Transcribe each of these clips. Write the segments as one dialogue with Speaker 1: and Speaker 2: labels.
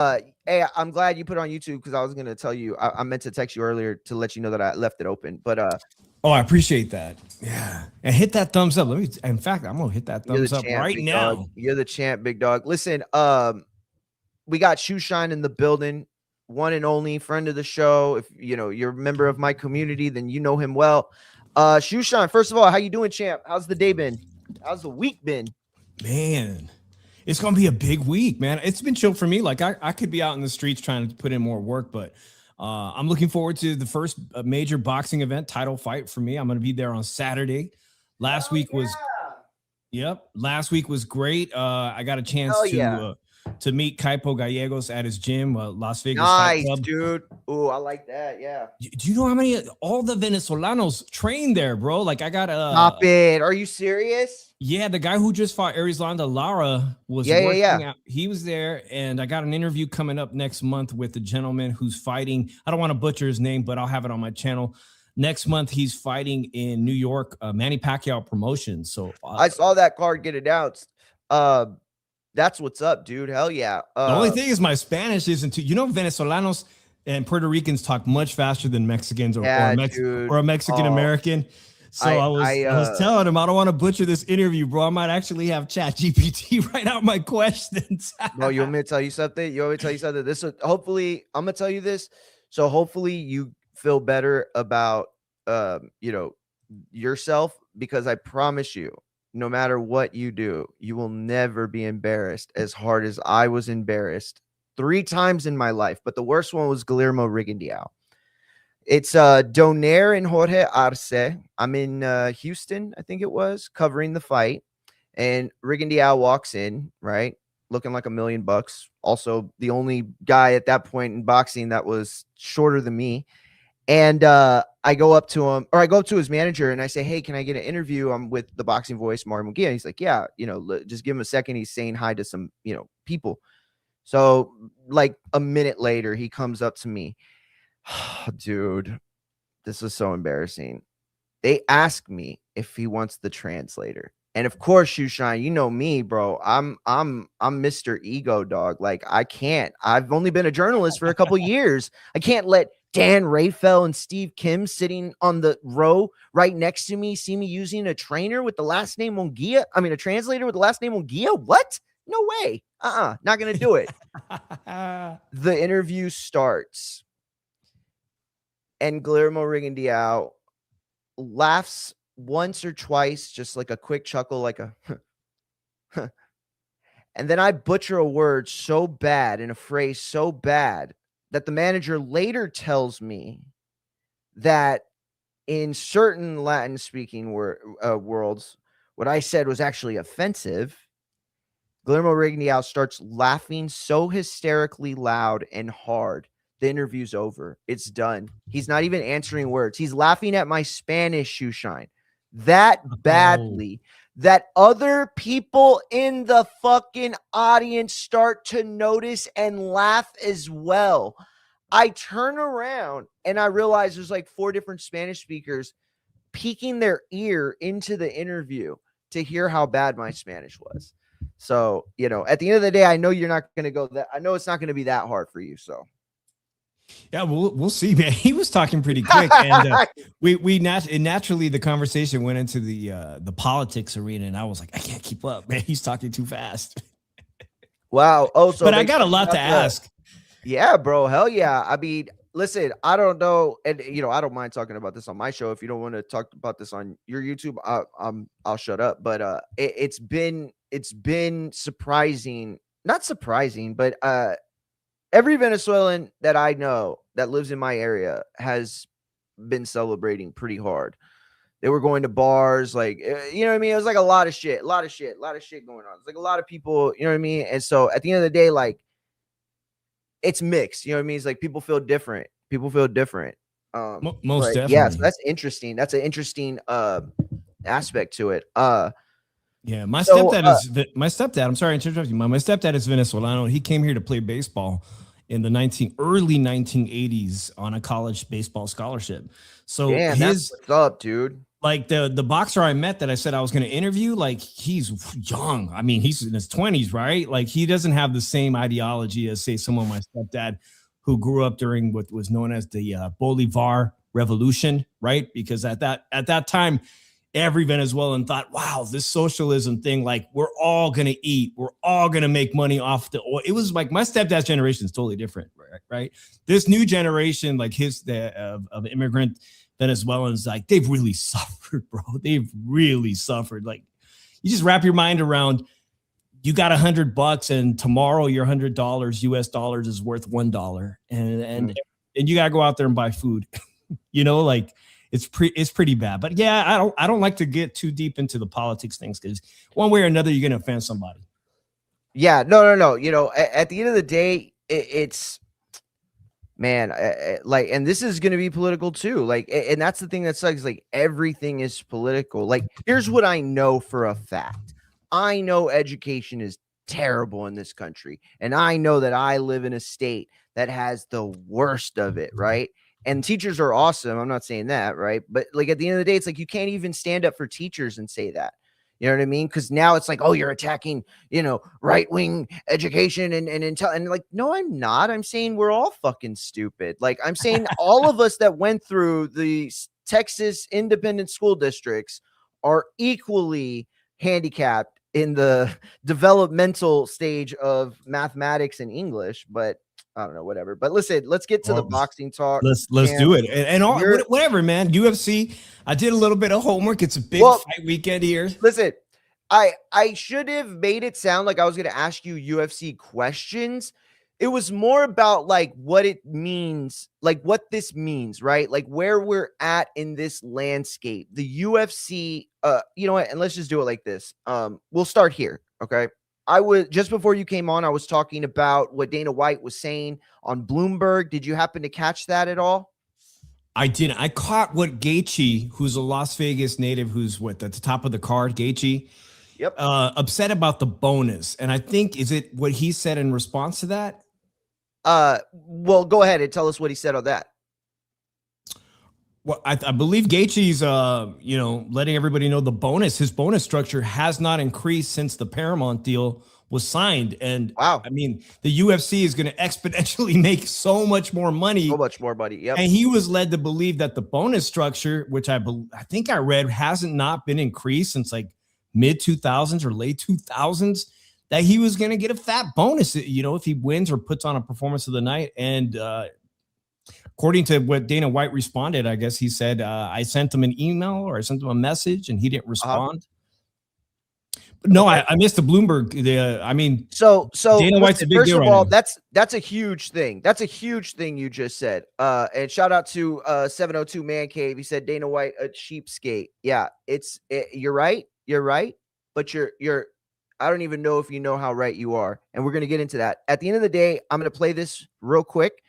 Speaker 1: Hey, I'm glad you put it on YouTube because I was gonna tell you. I meant to text you earlier to let you know that I left it open. But
Speaker 2: Oh, I appreciate that. Yeah. And hit that thumbs up. In fact, I'm gonna hit that
Speaker 1: you're the
Speaker 2: thumbs up
Speaker 1: champ,
Speaker 2: right
Speaker 1: big dog.
Speaker 2: now.
Speaker 1: You're the champ, big dog. Listen, we got Shoeshine in the building, one and only friend of the show. If you're a member of my community, then you know him well. Shoeshine, first of all, how you doing, champ? How's the day been? How's the week been?
Speaker 2: Man, it's gonna be a big week, man. It's been chill for me. Like I could be out in the streets trying to put in more work, but I'm looking forward to the first major boxing event, title fight for me. I'm gonna be there on Saturday. Last
Speaker 1: Hell
Speaker 2: week was Yep. Last week was great. I got a chance
Speaker 1: Hell yeah.
Speaker 2: to meet Kaipo Gallegos at his gym, Las Vegas Fight
Speaker 1: Nice,
Speaker 2: Club.
Speaker 1: dude. Oh, I like that. Yeah.
Speaker 2: Do you know how many all the Venezolanos train there, bro? Like I got
Speaker 1: Stop it. Are you serious?
Speaker 2: yeah, the guy who just fought Arizona Lara was
Speaker 1: Yeah.
Speaker 2: working out. He was there, and I got an interview coming up next month with the gentleman who's fighting. I don't want to butcher his name, but I'll have it on my channel. Next month, he's fighting in New York, Manny Pacquiao Promotions. So
Speaker 1: I saw that card get announced. That's what's up, dude. Hell yeah.
Speaker 2: The only thing is my Spanish isn't too. Venezolanos and Puerto Ricans talk much faster than Mexicans or a Mexican American. So I was telling him I don't want to butcher this interview, bro. I might actually have Chat GPT write out my questions.
Speaker 1: No, you want me to tell you something? You want me to tell you something? This is hopefully I'm gonna tell you this. So hopefully you feel better about yourself, because I promise you, no matter what you do, you will never be embarrassed as hard as I was embarrassed 3 times in my life. But the worst one was Guillermo Rigondeaux. It's Donaire and Jorge Arce. I'm in Houston, I think it was, covering the fight. And Rigondeaux walks in, right, looking like $1 million. Also, the only guy at that point in boxing that was shorter than me. And I go up to him, or I go up to his manager, and I say, "Hey, can I get an interview? I'm with the Boxing Voice, Mario Munguia." He's like, "Yeah, just give him a second. He's saying hi to some, people." So like a minute later, he comes up to me. Dude, this is so embarrassing. They ask me if he wants the translator. And of course, Shoeshine, you know me, bro. I'm Mr. Ego, dog. Like I can't. I've only been a journalist for a couple years. I can't let Dan Rayfeld and Steve Kim sitting on the row right next to me see me using a trainer with the last name Munguia. I mean, a translator with the last name Munguia. What? No way. Not gonna do it. The interview starts, and Guillermo Rigondeaux laughs once or twice, just like a quick chuckle, like a and then I butcher a word so bad and a phrase so bad that the manager later tells me that in certain Latin speaking worlds, what I said was actually offensive. Guillermo Rigondeaux starts laughing so hysterically loud and hard. The interview's over. It's done. He's not even answering words. He's laughing at my Spanish, Shoeshine, that badly that other people in the fucking audience start to notice and laugh as well. I turn around and I realize there's like 4 different Spanish speakers peeking their ear into the interview to hear how bad my Spanish was. So, at the end of the day, I know you're not going to go that. I know it's not going to be that hard for you. So,
Speaker 2: yeah, we'll see, man. He was talking pretty quick, and naturally the conversation went into the politics arena, and I was like, I can't keep up, man. He's talking too fast.
Speaker 1: Wow. Oh, so
Speaker 2: but I got a lot to ask.
Speaker 1: Yeah, bro. Hell yeah. I mean, listen, I don't know, and I don't mind talking about this on my show. If you don't want to talk about this on your YouTube, I'll shut up. But it's been surprising, not surprising, but every Venezuelan that I know that lives in my area has been celebrating pretty hard. They were going to bars, like, you know what I mean? It was like a lot of shit going on. It's like a lot of people, you know what I mean? And so at the end of the day, like, it's mixed, you know what I mean? It's like people feel different. Most
Speaker 2: definitely.
Speaker 1: Yeah, so that's interesting. That's an interesting aspect to it.
Speaker 2: Yeah, my stepdad. I'm sorry to interrupt you. My stepdad is Venezolano. He came here to play baseball in the early 1980s on a college baseball scholarship. So
Speaker 1: that's what's up, dude.
Speaker 2: Like the boxer I met that I said I was going to interview, like he's young. I mean, he's in his 20s, right? Like he doesn't have the same ideology as say someone my stepdad who grew up during what was known as the Bolivar Revolution, right? Because at that time, every Venezuelan thought, wow, this socialism thing, like we're all going to eat, we're all going to make money off the oil. It was like my stepdad's generation is totally different, right? This new generation, like of immigrant Venezuelans, like they've really suffered, bro. They've really suffered. Like you just wrap your mind around, you got $100 and tomorrow your $100 US dollars is worth $1. And you got to go out there and buy food, like it's pretty bad. But yeah, I don't like to get too deep into the politics things because one way or another, you're going to offend somebody.
Speaker 1: Yeah, no. At the end of the day, it's, man, like, and this is going to be political too. Like, and that's the thing that sucks. Like, everything is political. Like, here's what I know for a fact. I know education is terrible in this country. And I know that I live in a state that has the worst of it, right? And teachers are awesome. I'm not saying that, right? But like at the end of the day, it's like you can't even stand up for teachers and say that. You know what I mean? Because now it's like, oh, you're attacking, right-wing education and like, no, I'm not. I'm saying we're all fucking stupid. Like, I'm saying all of us that went through the Texas independent school districts are equally handicapped in the developmental stage of mathematics and English, but I don't know, whatever. But listen, let's get to the boxing talk.
Speaker 2: Let's do it. And all, whatever, man. UFC. I did a little bit of homework. It's a big fight weekend here.
Speaker 1: Listen, I should have made it sound like I was going to ask you UFC questions. It was more about like what it means, like what this means, right? Like where we're at in this landscape. The UFC, you know what? And let's just do it like this. We'll start here, okay? I was just before you came on, I was talking about what Dana White was saying on Bloomberg. Did you happen to catch that at all?
Speaker 2: I didn't. I caught what Gaethje, who's a Las Vegas native, who's at the top of the card, Gaethje, upset about the bonus. And I think, is it what he said in response to that?
Speaker 1: Well, go ahead and tell us what he said on that.
Speaker 2: Well, I believe Gaethje's, letting everybody know his bonus structure has not increased since the Paramount deal was signed. And
Speaker 1: wow,
Speaker 2: I mean, the UFC is going to exponentially make so much more money.
Speaker 1: Yep.
Speaker 2: And he was led to believe that the bonus structure, which I think I read, hasn't not been increased since like mid 2000s or late 2000s, that he was going to get a fat bonus, if he wins or puts on a performance of the night. And, according to what Dana White responded, I guess he said, I sent him an email or I sent him a message and he didn't respond. But no, I missed the Bloomberg.
Speaker 1: So
Speaker 2: Dana White's a big
Speaker 1: first
Speaker 2: deal
Speaker 1: of all,
Speaker 2: right
Speaker 1: that's a huge thing. That's a huge thing you just said. And shout out to 702 Man Cave. He said Dana White a cheapskate. Yeah, you're right. You're right. But I don't even know if you know how right you are. And we're going to get into that. At the end of the day, I'm going to play this real quick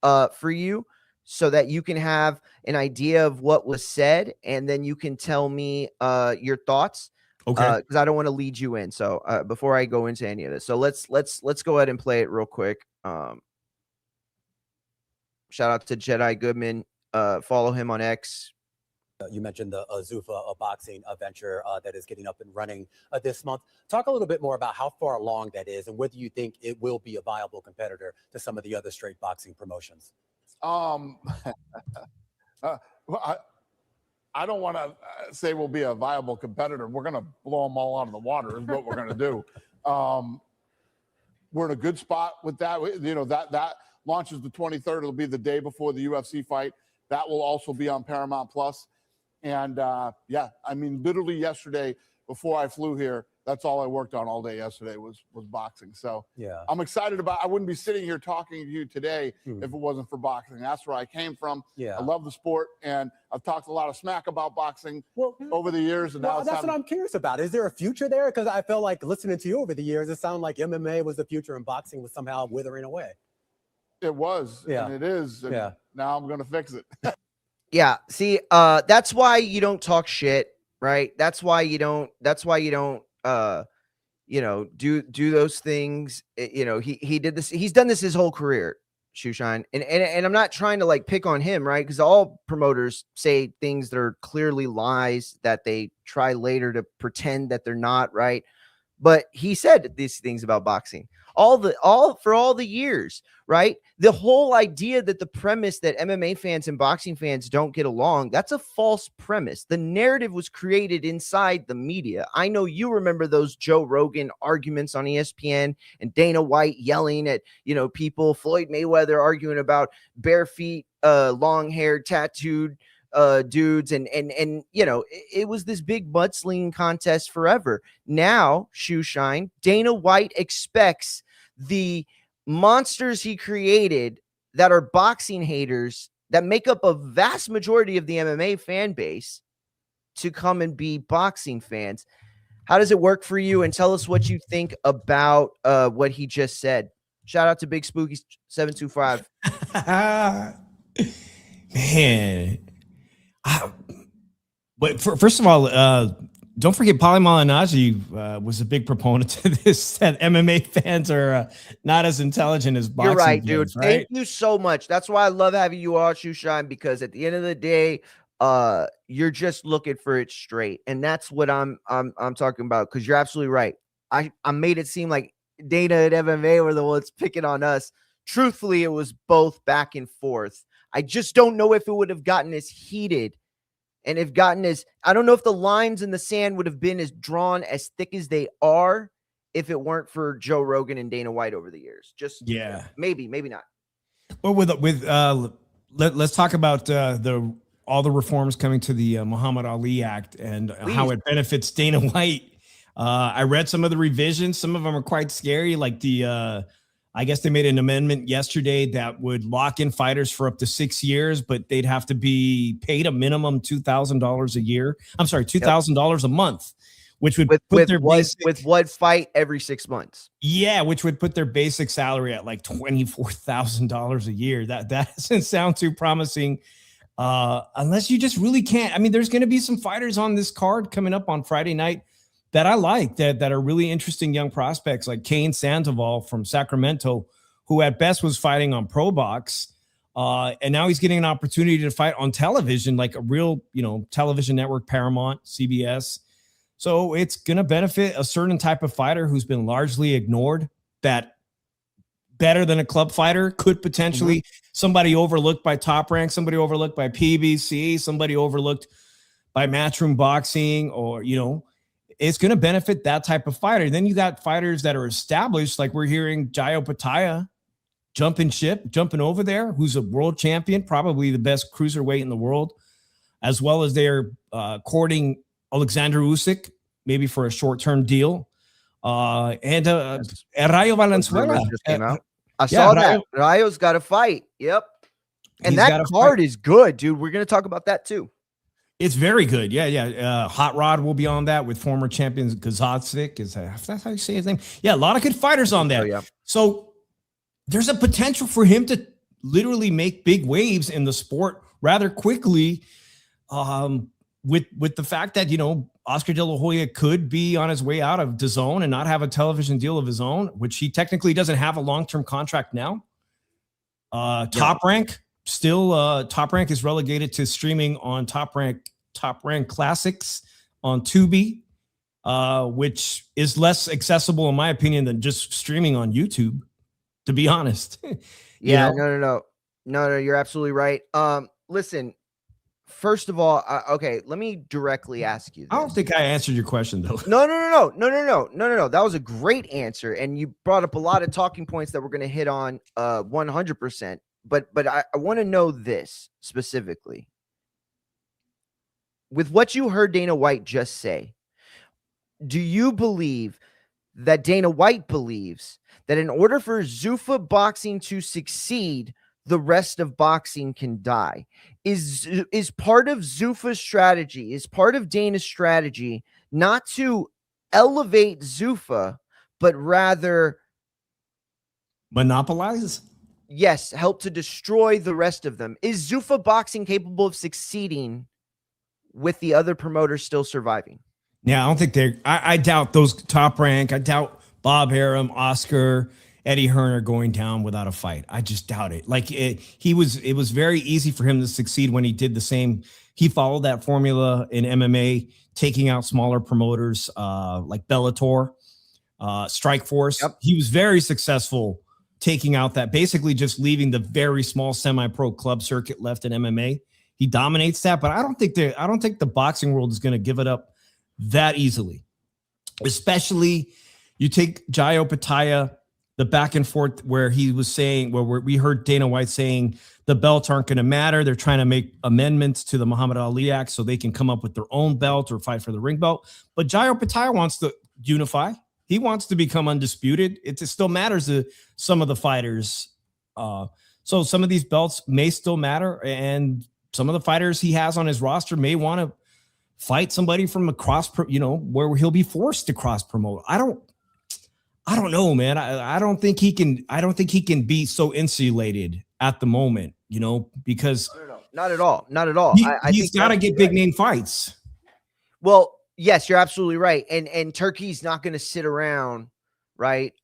Speaker 1: for you, so that you can have an idea of what was said, and then you can tell me your thoughts.
Speaker 2: Okay.
Speaker 1: Because I don't want to lead you in. So before I go into any of this, so let's go ahead and play it real quick. Shout out to Jedi Goodman. Follow him on X.
Speaker 3: You mentioned the Zuffa boxing venture that is getting up and running this month. Talk a little bit more about how far along that is and whether you think it will be a viable competitor to some of the other straight boxing promotions.
Speaker 4: Well, I don't want to say we'll be a viable competitor. We're going to blow them all out of the water is what we're going to do. We're in a good spot with that. That launches the 23rd. It'll be the day before the UFC fight. That will also be on Paramount Plus. And literally yesterday before I flew here, that's all I worked on all day yesterday was boxing. So yeah, I'm excited about. I wouldn't be sitting here talking to you today if it wasn't for boxing. That's where I came from. Yeah, I love the sport, and I've talked a lot of smack about boxing over the years. And now
Speaker 3: that's what I'm curious about. Is there a future there? Because I felt like listening to you over the years, it sounded like MMA was the future and boxing was somehow withering away.
Speaker 4: It was, and it is. And now I'm going to fix it.
Speaker 1: Yeah. See, that's why you don't talk shit, right? That's why you don't. Do those things. He did this. He's done this his whole career. Shoeshine, and I'm not trying to like pick on him, right? Because all promoters say things that are clearly lies that they try later to pretend that they're not, right? But he said these things about boxing all the years, right? The whole idea that the premise that MMA fans and boxing fans don't get along, that's a false premise. The narrative was created inside the media. I know you remember those Joe Rogan arguments on ESPN and Dana White yelling at, people, Floyd Mayweather arguing about bare feet, long-haired, tattooed dudes, and it was this big mudslinging contest forever. Now, Shoeshine, Dana White expects the monsters he created that are boxing haters that make up a vast majority of the MMA fan base to come and be boxing fans. How does it work for you? And tell us what you think about what he just said. Shout out to Big Spooky 725.
Speaker 2: Man. But first of all, don't forget Paulie Malignaggi was a big proponent to this, that MMA fans are not as intelligent as boxing.
Speaker 1: You're right,
Speaker 2: fans,
Speaker 1: dude.
Speaker 2: Right?
Speaker 1: Thank you so much. That's why I love having you on, Shoeshine, because at the end of the day, you're just looking for it straight. And that's what I'm talking about, because you're absolutely right. I made it seem like Dana and MMA were the ones picking on us. Truthfully, it was both back and forth. I just don't know if it would have gotten as heated and I don't know if the lines in the sand would have been as drawn as thick as they are if it weren't for Joe Rogan and Dana White over the years. Just maybe not.
Speaker 2: Well, let's talk about all the reforms coming to the Muhammad Ali Act and how it benefits Dana White. I read some of the revisions. Some of them are quite scary, like I guess they made an amendment yesterday that would lock in fighters for up to 6 years, but they'd have to be paid a minimum $2,000 a year. I'm sorry, $2,000 a month, which would put their
Speaker 1: with one fight every 6 months.
Speaker 2: Yeah, which would put their basic salary at like $24,000 a year. That doesn't sound too promising, unless you just really can't. I mean, there's going to be some fighters on this card coming up on Friday night that I like, that are really interesting young prospects, like Kane Sandoval from Sacramento, who at best was fighting on Pro Box. And now he's getting an opportunity to fight on television, like a real, television network, Paramount, CBS. So it's going to benefit a certain type of fighter who's been largely ignored, that better than a club fighter could potentially somebody overlooked by Top Rank, somebody overlooked by PBC, somebody overlooked by Matchroom Boxing, or, it's going to benefit that type of fighter. Then you got fighters that are established, like we're hearing Jayo Pataya jumping over there, who's a world champion, probably the best cruiserweight in the world, as well as they're courting Alexander Usyk, maybe for a short-term deal. And Rayo Valenzuela
Speaker 1: just came out. I saw that. Rayo's got a fight. Yep. And that card is good, dude. We're going to talk about that too.
Speaker 2: It's very good. Yeah. Hot Rod will be on that with former champions Gazovsik. That's how you say his name? Yeah, a lot of good fighters on there.
Speaker 1: Oh, yeah.
Speaker 2: So there's a potential for him to literally make big waves in the sport rather quickly, with the fact that, Oscar De La Hoya could be on his way out of DAZN and not have a television deal of his own, which he technically doesn't have a long-term contract now. Top Rank. Still, Top Rank is relegated to streaming on Top Rank Classics on Tubi, which is less accessible, in my opinion, than just streaming on YouTube, to be honest.
Speaker 1: No, you're absolutely right. Listen, first of all, okay, let me directly ask you this.
Speaker 2: I don't think I answered your question, though.
Speaker 1: No. That was a great answer, and you brought up a lot of talking points that we're going to hit on 100%. But I want to know this specifically. With what you heard Dana White just say, do you believe that Dana White believes that in order for Zuffa boxing to succeed, the rest of boxing can die? Is part of Zuffa's strategy, is part of Dana's strategy not to elevate Zuffa, but rather
Speaker 2: monopolize?
Speaker 1: Yes, help to destroy the rest of them. Is Zuffa boxing capable of succeeding with the other promoters still surviving?
Speaker 2: Yeah, I don't think I doubt those Top Rank. I doubt Bob Arum, Oscar, Eddie Hearn are going down without a fight. I just doubt it. Like it was very easy for him to succeed when he did the same. He followed that formula in MMA, taking out smaller promoters like Bellator, Strikeforce.
Speaker 1: Yep.
Speaker 2: He was very successful taking out that, basically just leaving the very small semi-pro club circuit left in MMA. He dominates that, but I don't think the boxing world is going to give it up that easily. Especially, you take Jai Opetaia, the back and forth where he was saying, where we heard Dana White saying the belts aren't going to matter. They're trying to make amendments to the Muhammad Ali Act so they can come up with their own belt or fight for the ring belt. But Jai Opetaia wants to unify. He wants to become undisputed. It still matters to some of the fighters. So some of these belts may still matter, and some of the fighters he has on his roster may want to fight somebody from across, where he'll be forced to cross promote. I don't know, man. I don't think he can be so insulated at the moment, because
Speaker 1: not at all.
Speaker 2: He's got to get big name fights.
Speaker 1: Well, yes, you're absolutely right. And Turkey's not going to sit around, right?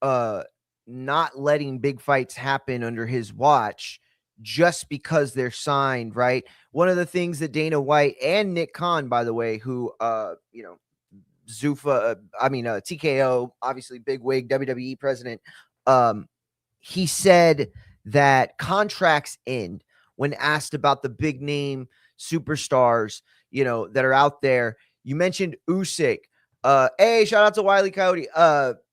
Speaker 1: Not letting big fights happen under his watch just because they're signed, right? One of the things that Dana White and Nick Khan, by the way, who Zuffa, TKO, obviously big wig WWE president, he said that contracts end when asked about the big name superstars, that are out there. You mentioned Usyk. Hey, shout out to Wile E. Coyote.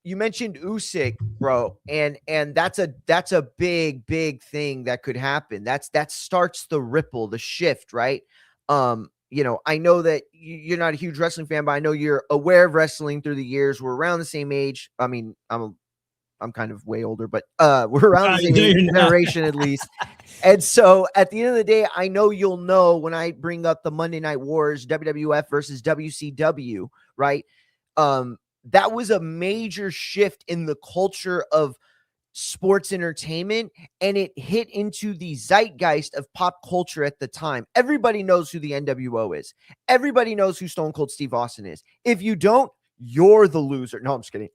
Speaker 1: You mentioned Usyk, bro, and that's a big thing that could happen. That starts the ripple, the shift, right? I know that you're not a huge wrestling fan, but I know you're aware of wrestling through the years. We're around the same age. I mean, I'm kind of way older, but we're around the same generation at least. And so at the end of the day, I know you'll know when I bring up the Monday Night Wars, WWF versus WCW, right? That was a major shift in the culture of sports entertainment, and it hit into the zeitgeist of pop culture at the time. Everybody knows who the NWO is. Everybody knows who Stone Cold Steve Austin is. If you don't, you're the loser. No, I'm just kidding.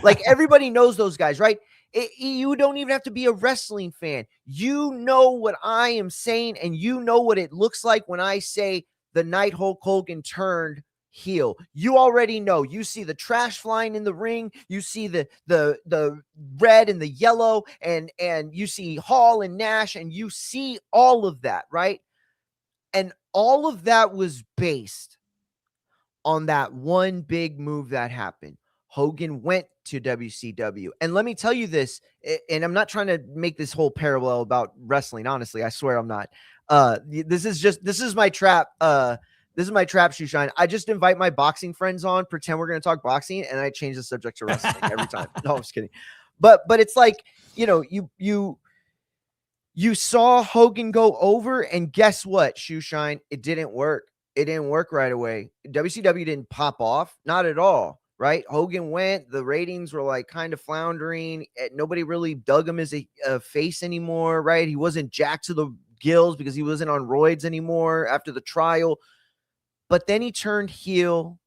Speaker 1: Like everybody knows those guys, right? You don't even have to be a wrestling fan. You know what I am saying, and you know what it looks like when I say the night Hulk Hogan turned heel. You already know. You see the trash flying in the ring. You see the red and the yellow, and you see Hall and Nash, and you see all of that, right? And all of that was based on that one big move that happened. Hogan went to WCW. And let me tell you this, and I'm not trying to make this whole parallel about wrestling. Honestly, I swear I'm not. This is my trap. This is my trap, Shoeshine. I just invite my boxing friends on, pretend we're going to talk boxing, and I change the subject to wrestling every time. No, I'm just kidding. But it's like, you saw Hogan go over, and guess what, Shoeshine? It didn't work. It didn't work right away. WCW didn't pop off. Not at all, right? Hogan went. The ratings were like kind of floundering. Nobody really dug him as a face anymore, right? He wasn't jacked to the gills because he wasn't on roids anymore after the trial. But then he turned heel,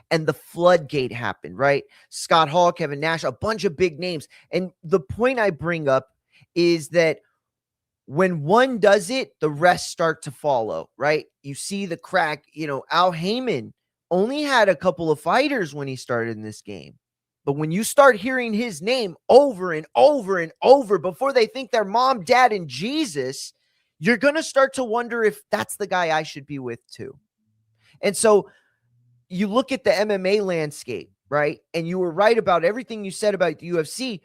Speaker 1: and the floodgate happened, right? Scott Hall, Kevin Nash, a bunch of big names. And the point I bring up is that when one does it, the rest start to follow, right? You see the crack. Al Heyman only had a couple of fighters when he started in this game. But when you start hearing his name over and over and over before they think they're mom, dad, and Jesus, you're going to start to wonder if that's the guy I should be with too. And so you look at the MMA landscape, right? And you were right about everything you said about the UFC,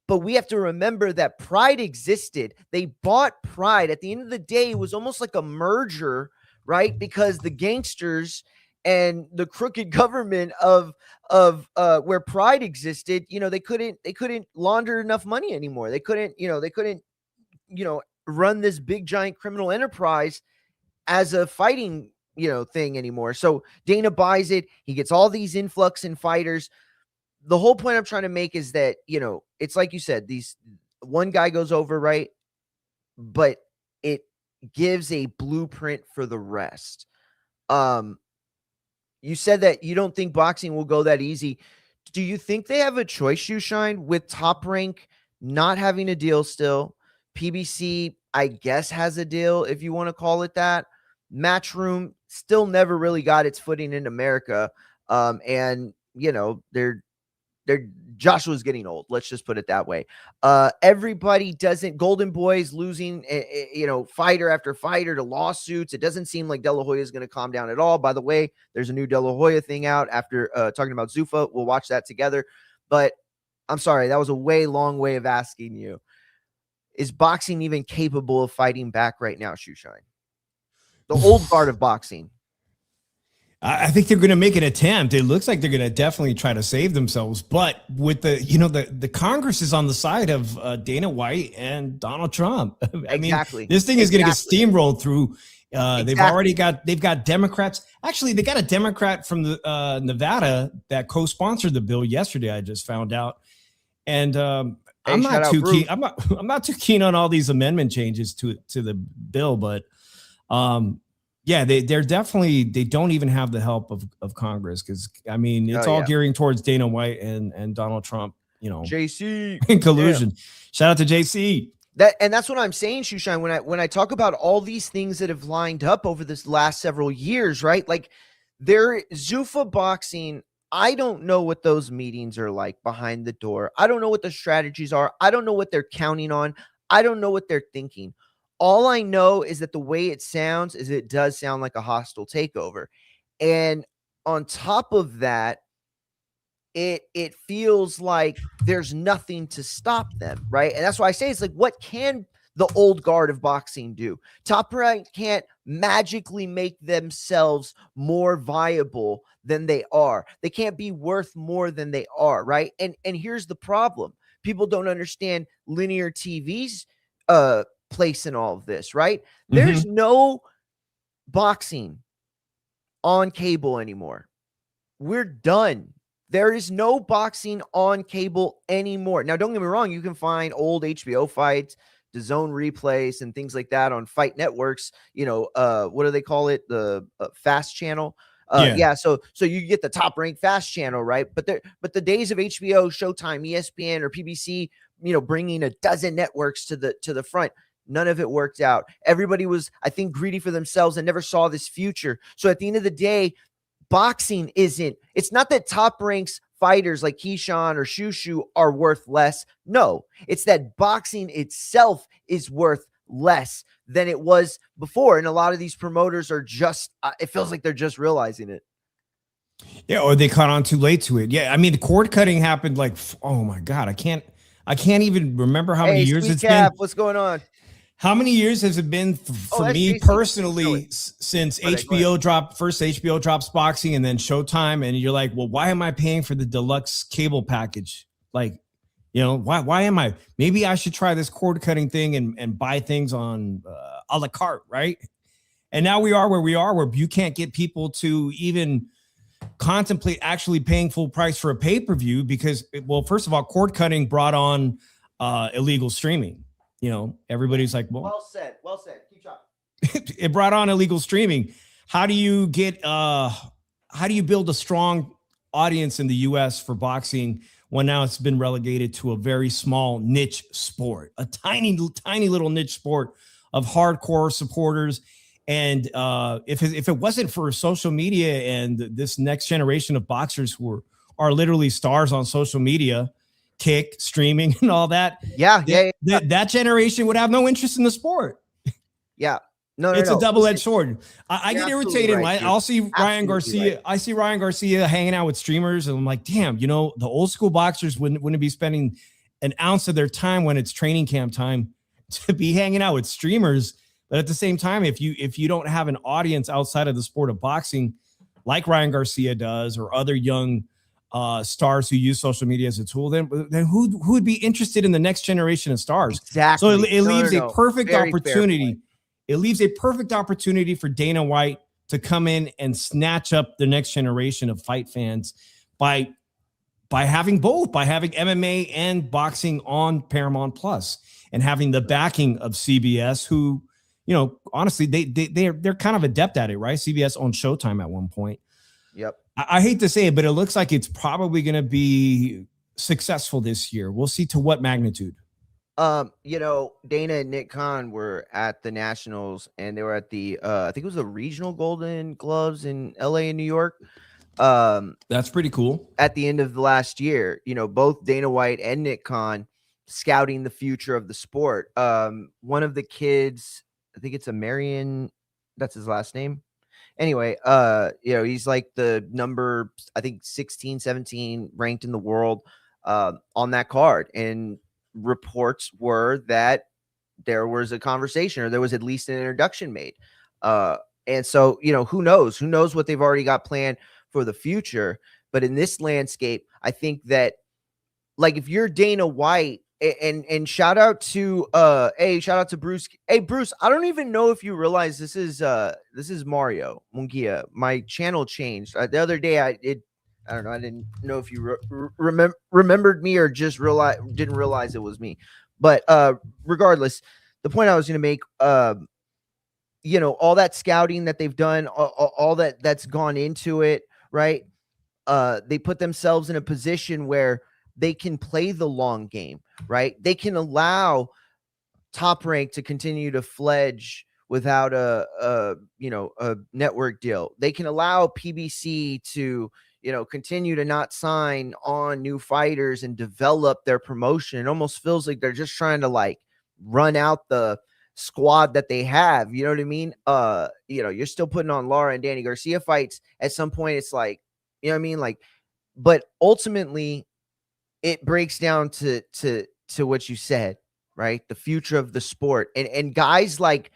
Speaker 1: but we have to remember that Pride existed. They bought Pride. At the end of the day, it was almost like a merger, right? Because the gangsters and the crooked government of where Pride existed, they couldn't launder enough money anymore. They couldn't run this big giant criminal enterprise as a fighting thing anymore. So Dana buys it. He gets all these influx in fighters. The whole point I'm trying to make is that, it's like you said, one guy goes over, right? But it gives a blueprint for the rest. You said that you don't think boxing will go that easy. Do you think they have a choice, Shoeshine, with Top Rank not having a deal still. PBC, I guess, has a deal, if you want to call it that. Matchroom still never really got its footing in America. And you know, Joshua's getting old. Let's just put it that way. Everybody doesn't. Golden Boy's losing, you know, fighter after fighter to lawsuits. It doesn't seem like De La Hoya is going to calm down at all. By the way, there's a new De La Hoya thing out after talking about Zuffa. We'll watch that together. But I'm sorry, that was a long way of asking you. Is boxing even capable of fighting back right now, Shoeshine? The old guard of boxing.
Speaker 2: I think they're going to make an attempt. It looks like they're going to definitely try to save themselves. But with the Congress is on the side of Dana White and Donald Trump. I mean, this thing is going to get steamrolled through. They've got Democrats. Actually, they got a Democrat from the Nevada that co-sponsored the bill yesterday. I just found out. And I'm not too keen. I'm not too keen on all these amendment changes to the bill, but yeah, they're definitely, they don't even have the help of Congress, because I mean it's all gearing towards Dana White and Donald Trump, you know,
Speaker 1: JC
Speaker 2: in collusion. Shout out to JC.
Speaker 1: That's what I'm saying, Shoeshine, when I talk about all these things that have lined up over this last several years, right? Like Zuffa boxing, I don't know what those meetings are like behind the door. I don't know what the strategies are. I don't know what they're counting on. I don't know what they're thinking. All I know is that the way it sounds is it does sound like a hostile takeover. And on top of that, it feels like there's nothing to stop them, right? And that's why I say it's like, what can the old guard of boxing do? Top Rank can't magically make themselves more viable than they are. They can't be worth more than they are, right? And here's the problem. People don't understand linear TV's place in all of this, right? There's no boxing on cable anymore. We're done. There is no boxing on cable anymore. Now, don't get me wrong. You can find old HBO fights, DAZN replays, and things like that on fight networks. You know, what do they call it? The Fast channel. So you get the Top Rank Fast channel, right? But the days of HBO, Showtime, ESPN, or PBC, you know, bringing a dozen networks to the front, none of it worked out. Everybody was, I think, greedy for themselves and never saw this future. So at the end of the day, boxing it's not that Top Rank's fighters like Keyshawn or Shushu are worth less. No, it's that boxing itself is worth less than it was before. And a lot of these promoters are just, it feels like they're just realizing it.
Speaker 2: Yeah, or they caught on too late to it. Yeah, I mean, the cord cutting happened like, oh my God, I can't even remember how many years it's been.
Speaker 1: What's going on?
Speaker 2: How many years has it been for me personally since HBO drops boxing, and then Showtime? And you're like, well, why am I paying for the deluxe cable package? Like, you know, why am I? Maybe I should try this cord cutting thing and buy things on a la carte, right? And now we are where we are, where you can't get people to even contemplate actually paying full price for a pay-per-view because, well, first of all, cord cutting brought on illegal streaming. You know, everybody's like, well said. Keep talking. It brought on illegal streaming. How do you build a strong audience in the US for boxing when now it's been relegated to a very small niche sport, a tiny little niche sport of hardcore supporters? And if it wasn't for social media and this next generation of boxers who are literally stars on social media, Kick, streaming, and all that. That generation would have no interest in the sport.
Speaker 1: Yeah.
Speaker 2: It's a double-edged sword. I get irritated. Right, I'll see Ryan Garcia. Right. I see Ryan Garcia hanging out with streamers, and I'm like, damn, you know, the old school boxers wouldn't be spending an ounce of their time when it's training camp time to be hanging out with streamers. But at the same time, if you don't have an audience outside of the sport of boxing, like Ryan Garcia does, or other young stars who use social media as a tool, then who would be interested in the next generation of stars?
Speaker 1: Exactly.
Speaker 2: So it leaves a perfect opportunity. It leaves a perfect opportunity for Dana White to come in and snatch up the next generation of fight fans by having both, by having MMA and boxing on Paramount Plus, and having the backing of CBS, who, you know, honestly, they're kind of adept at it, right? CBS owned Showtime at one point.
Speaker 1: Yep.
Speaker 2: I hate to say it, but it looks like it's probably going to be successful this year. We'll see to what magnitude.
Speaker 1: You know, Dana and Nick Khan were at the Nationals, and they were at the I think it was the regional Golden Gloves in LA and New York.
Speaker 2: That's pretty cool.
Speaker 1: At the end of the last year, you know, both Dana White and Nick Khan scouting the future of the sport. One of the kids, I think it's a Marion, that's his last name. Anyway, you know, he's like the number, I think 16, 17 ranked in the world on that card. And reports were that there was a conversation, or there was at least an introduction made. And so, you know, who knows what they've already got planned for the future. But in this landscape, I think that, like, if you're Dana White, and shout out to Bruce. Hey, Bruce, I don't even know if you realize this is Mario Munguia. My channel changed the other day. I don't know. I didn't know if you remembered me, or just didn't realize it was me. But regardless, the point I was going to make, you know, all that scouting that they've done, all that's gone into it, right? They put themselves in a position where they can play the long game, right? They can allow Top Rank to continue to fledge without a network deal. They can allow PBC to, you know, continue to not sign on new fighters and develop their promotion. It almost feels like they're just trying to, like, run out the squad that they have. You know what I mean? You know, you're still putting on Lara and Danny Garcia fights. At some point, it's like, you know what I mean? Like, but ultimately, it breaks down to what you said, right? The future of the sport, and guys like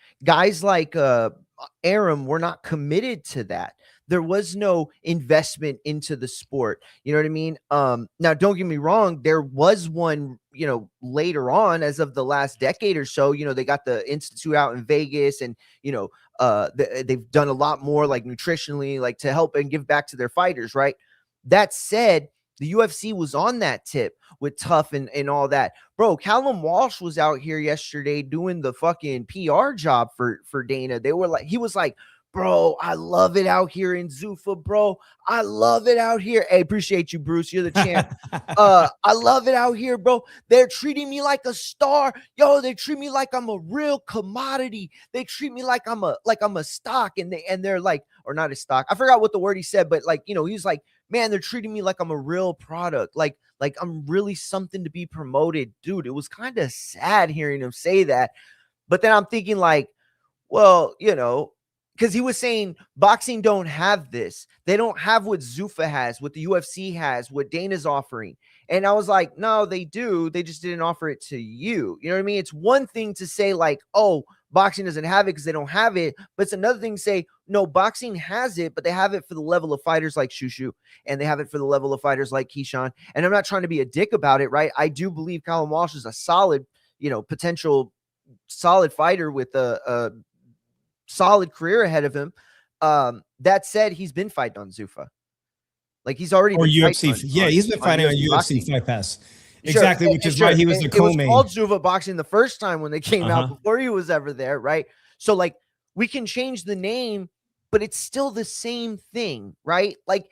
Speaker 1: Aram were not committed to that. There was no investment into the sport. You know what I mean? Now, don't get me wrong. There was one, you know, later on, as of the last decade or so. You know, they got the Institute out in Vegas, and, you know, they've done a lot more, like, nutritionally, like, to help and give back to their fighters, right? That said, the UFC was on that tip with Tough and all that. Bro, Callum Walsh was out here yesterday doing the fucking PR job for Dana. They were like, he was like, bro, I love it out here in Zuffa, bro. I love it out here. Hey, appreciate you, Bruce. You're the champ. I love it out here, bro. They're treating me like a star. Yo, they treat me like I'm a real commodity. They treat me like I'm a stock, and they're like, or not a stock. I forgot what the word he said, but, like, you know, he's like, man, they're treating me like I'm a real product. Like I'm really something to be promoted. Dude, it was kind of sad hearing him say that. But then I'm thinking, like, well, you know, because he was saying boxing don't have this. They don't have what Zuffa has, what the UFC has, what Dana's offering. And I was like, no, they do. They just didn't offer it to you. You know what I mean? It's one thing to say, like, oh, boxing doesn't have it because they don't have it. But it's another thing to say, no, boxing has it, but they have it for the level of fighters like Shushu, and they have it for the level of fighters like Keyshawn. And I'm not trying to be a dick about it, right? I do believe Callum Walsh is a solid, you know, potential solid fighter with a solid career ahead of him. That said, he's been fighting on Zuffa. Like, he's already
Speaker 2: been UFC. He's been fighting on UFC Fight Pass. Exactly, which is why he was the co-main.
Speaker 1: It was called Zuffa Boxing the first time when they came out, before he was ever there, right? So, like, we can change the name, but it's still the same thing, right? Like,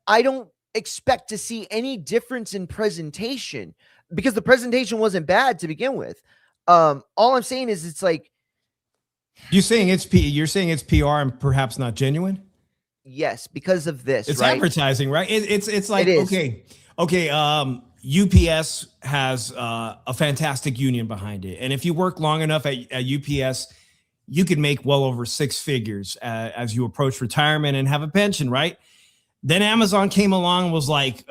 Speaker 1: I don't expect to see any difference in presentation, because the presentation wasn't bad to begin with. All I'm saying is, it's like,
Speaker 2: you're saying it's PR and perhaps not genuine?
Speaker 1: Yes, because of this.
Speaker 2: It's right? Advertising, right? It's like, okay. UPS has a fantastic union behind it, and if you work long enough at UPS, you could make well over six figures as you approach retirement and have a pension, right? Then Amazon came along and was like,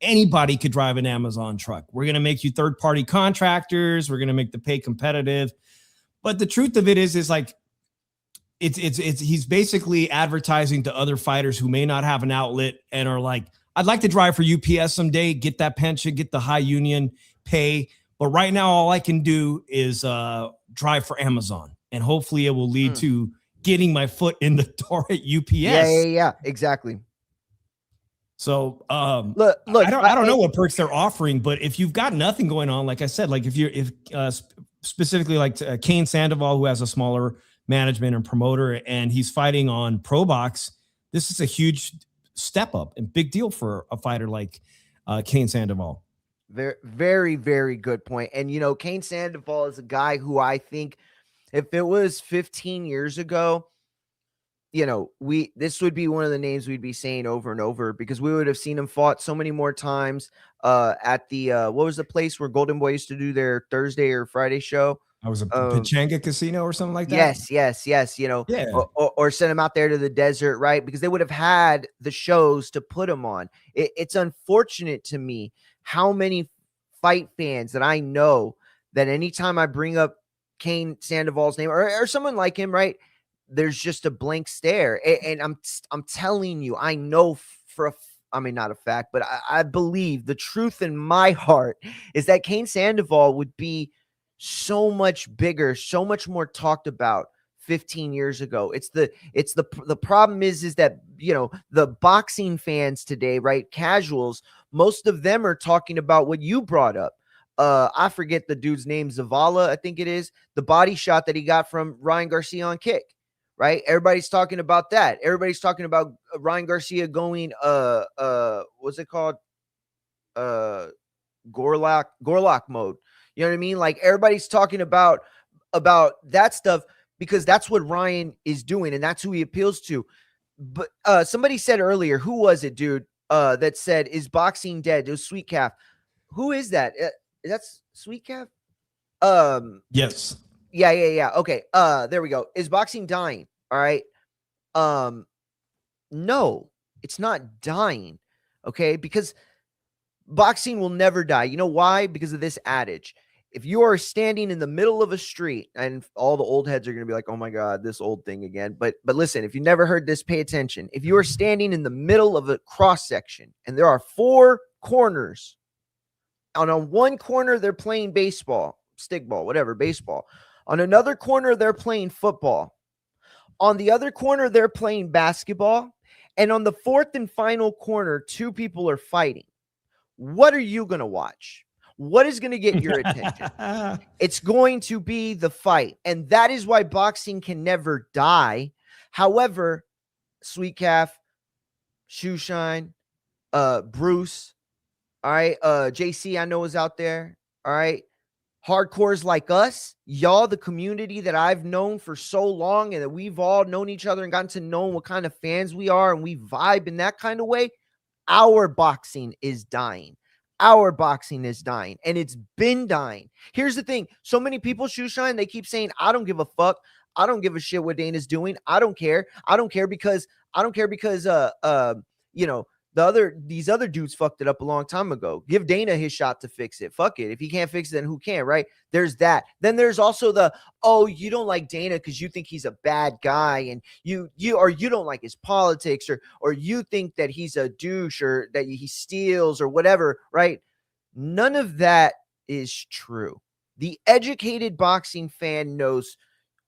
Speaker 2: anybody could drive an Amazon truck. We're going to make you third-party contractors. We're going to make the pay competitive. But the truth of it is like, he's basically advertising to other fighters who may not have an outlet and are like, I'd like to drive for UPS someday, get that pension, get the high union pay. But right now, all I can do is drive for Amazon. And hopefully it will lead to getting my foot in the door at UPS.
Speaker 1: Yeah, exactly.
Speaker 2: So
Speaker 1: look,
Speaker 2: I don't know what perks they're offering, but if you've got nothing going on, like I said, like if specifically like Kane Sandoval, who has a smaller management and promoter, and he's fighting on Pro Box, this is a huge step up and big deal for a fighter like Kane Sandoval.
Speaker 1: Very, very, very good point. And, you know, Kane Sandoval is a guy who I think if it was 15 years ago, you know, this would be one of the names we'd be saying over and over because we would have seen him fought so many more times at the what was the place where Golden Boy used to do their Thursday or Friday show?
Speaker 2: I was a Pechanga Casino or something like that.
Speaker 1: Yes. You know, or send him out there to the desert, right? Because they would have had the shows to put him on. It's unfortunate to me how many fight fans that I know that anytime I bring up Kane Sandoval's name or someone like him, right? There's just a blank stare. And I'm telling you, I know not a fact, but I believe the truth in my heart is that Kane Sandoval would be so much bigger, so much more talked about 15 years ago. The problem is that, you know, the boxing fans today, right? Casuals, most of them are talking about what you brought up. I forget the dude's name, Zavala, I think it is, the body shot that he got from Ryan Garcia on Kick. Right? Everybody's talking about that. Everybody's talking about Ryan Garcia going what's it called? Gorlock mode. You know what I mean? Like everybody's talking about that stuff because that's what Ryan is doing and that's who he appeals to. But somebody said earlier, who was it, dude? That said, is boxing dead? It was Sweet Calf. Who is that? That's Sweet Calf?
Speaker 2: Yes.
Speaker 1: Yeah. Okay. There we go. Is boxing dying? All right. No, it's not dying. Okay. Because boxing will never die. You know why? Because of this adage. If you are standing in the middle of a street, and all the old heads are going to be like, oh my God, this old thing again. But listen, if you never heard this, pay attention. If you are standing in the middle of a cross section and there are 4 corners, and on one corner, they're playing baseball, stickball, whatever, baseball. On another corner, they're playing football. On the other corner, they're playing basketball. And on the fourth and final corner, 2 people are fighting. What are you going to watch? What is going to get your attention? It's going to be the fight. And that is why boxing can never die. However, Sweet Calf, Shoeshine, Bruce, all right, JC, I know is out there. All right. Hardcores like us, y'all, the community that I've known for so long and that we've all known each other and gotten to know what kind of fans we are and we vibe in that kind of way. Our boxing is dying. Our boxing is dying and it's been dying. Here's the thing. So many people, Shoeshine, they keep saying, I don't give a fuck. I don't give a shit what Dana's doing. I don't care. I don't care because you know, these other dudes fucked it up a long time ago. Give Dana his shot to fix it. Fuck it. If he can't fix it, then who can, right? There's that. Then there's also you don't like Dana because you think he's a bad guy and you don't like his politics or you think that he's a douche or that he steals or whatever, right? None of that is true. The educated boxing fan knows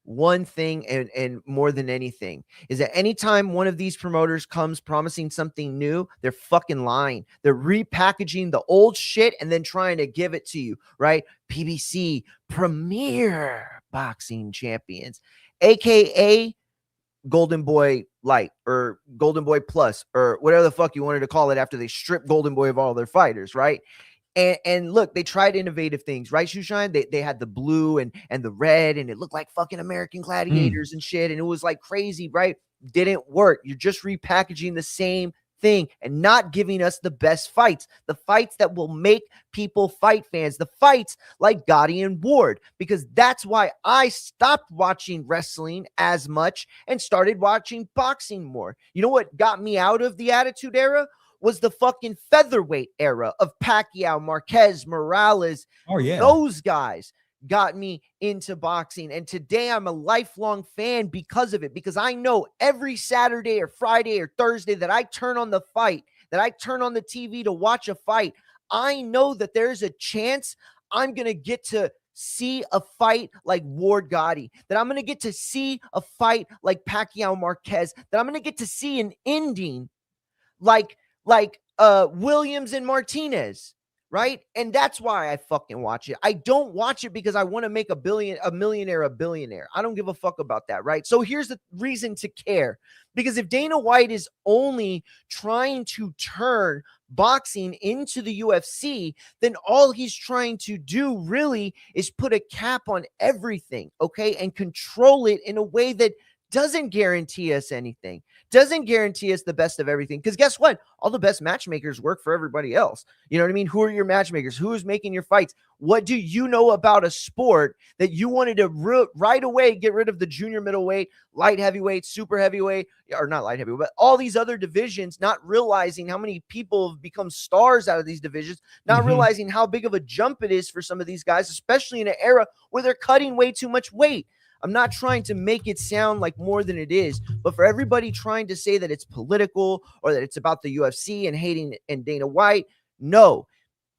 Speaker 1: one thing and more than anything is that anytime one of these promoters comes promising something new, they're fucking lying. They're repackaging the old shit and then trying to give it to you, right? PBC, Premier Boxing Champions, aka Golden Boy Light or Golden Boy Plus or whatever the fuck you wanted to call it after they stripped Golden Boy of all their fighters, right? And look, they tried innovative things, right, Shoeshine? They had the blue and the red, and it looked like fucking American Gladiators and shit, and it was like crazy, right? Didn't work. You're just repackaging the same thing and not giving us the best fights, the fights that will make people fight fans, the fights like Gotti and Ward, because that's why I stopped watching wrestling as much and started watching boxing more. You know what got me out of the Attitude Era? Was the fucking featherweight era of Pacquiao, Marquez, Morales.
Speaker 2: Oh, yeah.
Speaker 1: Those guys got me into boxing. And today I'm a lifelong fan because of it, because I know every Saturday or Friday or Thursday that I turn on the fight, that I turn on the TV to watch a fight, I know that there's a chance I'm going to get to see a fight like Ward Gotti, that I'm going to get to see a fight like Pacquiao Marquez, that I'm going to get to see an ending like Williams and Martinez, right? And that's why I fucking watch it. I don't watch it because I want to make a millionaire a billionaire. I don't give a fuck about that, right? So here's the reason to care. Because if Dana White is only trying to turn boxing into the UFC, then all he's trying to do really is put a cap on everything, okay? And control it in a way that doesn't guarantee us anything, doesn't guarantee us the best of everything. Because guess what? All the best matchmakers work for everybody else. You know what I mean? Who are your matchmakers? Who is making your fights? What do you know about a sport that you wanted to right away get rid of the junior middleweight, light heavyweight, super heavyweight, or not light heavyweight, but all these other divisions, not realizing how many people have become stars out of these divisions, not realizing how big of a jump it is for some of these guys, especially in an era where they're cutting way too much weight. I'm not trying to make it sound like more than it is, but for everybody trying to say that it's political or that it's about the UFC and hating and Dana White, no.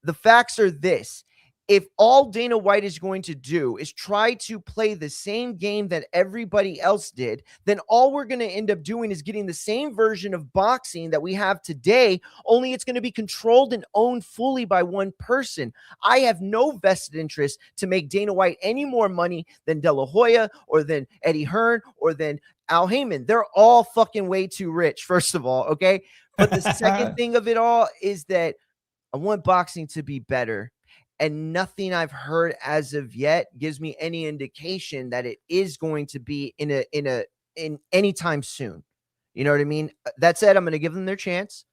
Speaker 1: The facts are this. If all Dana White is going to do is try to play the same game that everybody else did, then all we're going to end up doing is getting the same version of boxing that we have today, only it's going to be controlled and owned fully by one person. I have no vested interest to make Dana White any more money than De La Hoya or than Eddie Hearn or than Al Heyman. They're all fucking way too rich, first of all, okay? But the second thing of it all is that I want boxing to be better. And nothing I've heard as of yet gives me any indication that it is going to be in anytime soon. You know what I mean? That said, I'm going to give them their chance.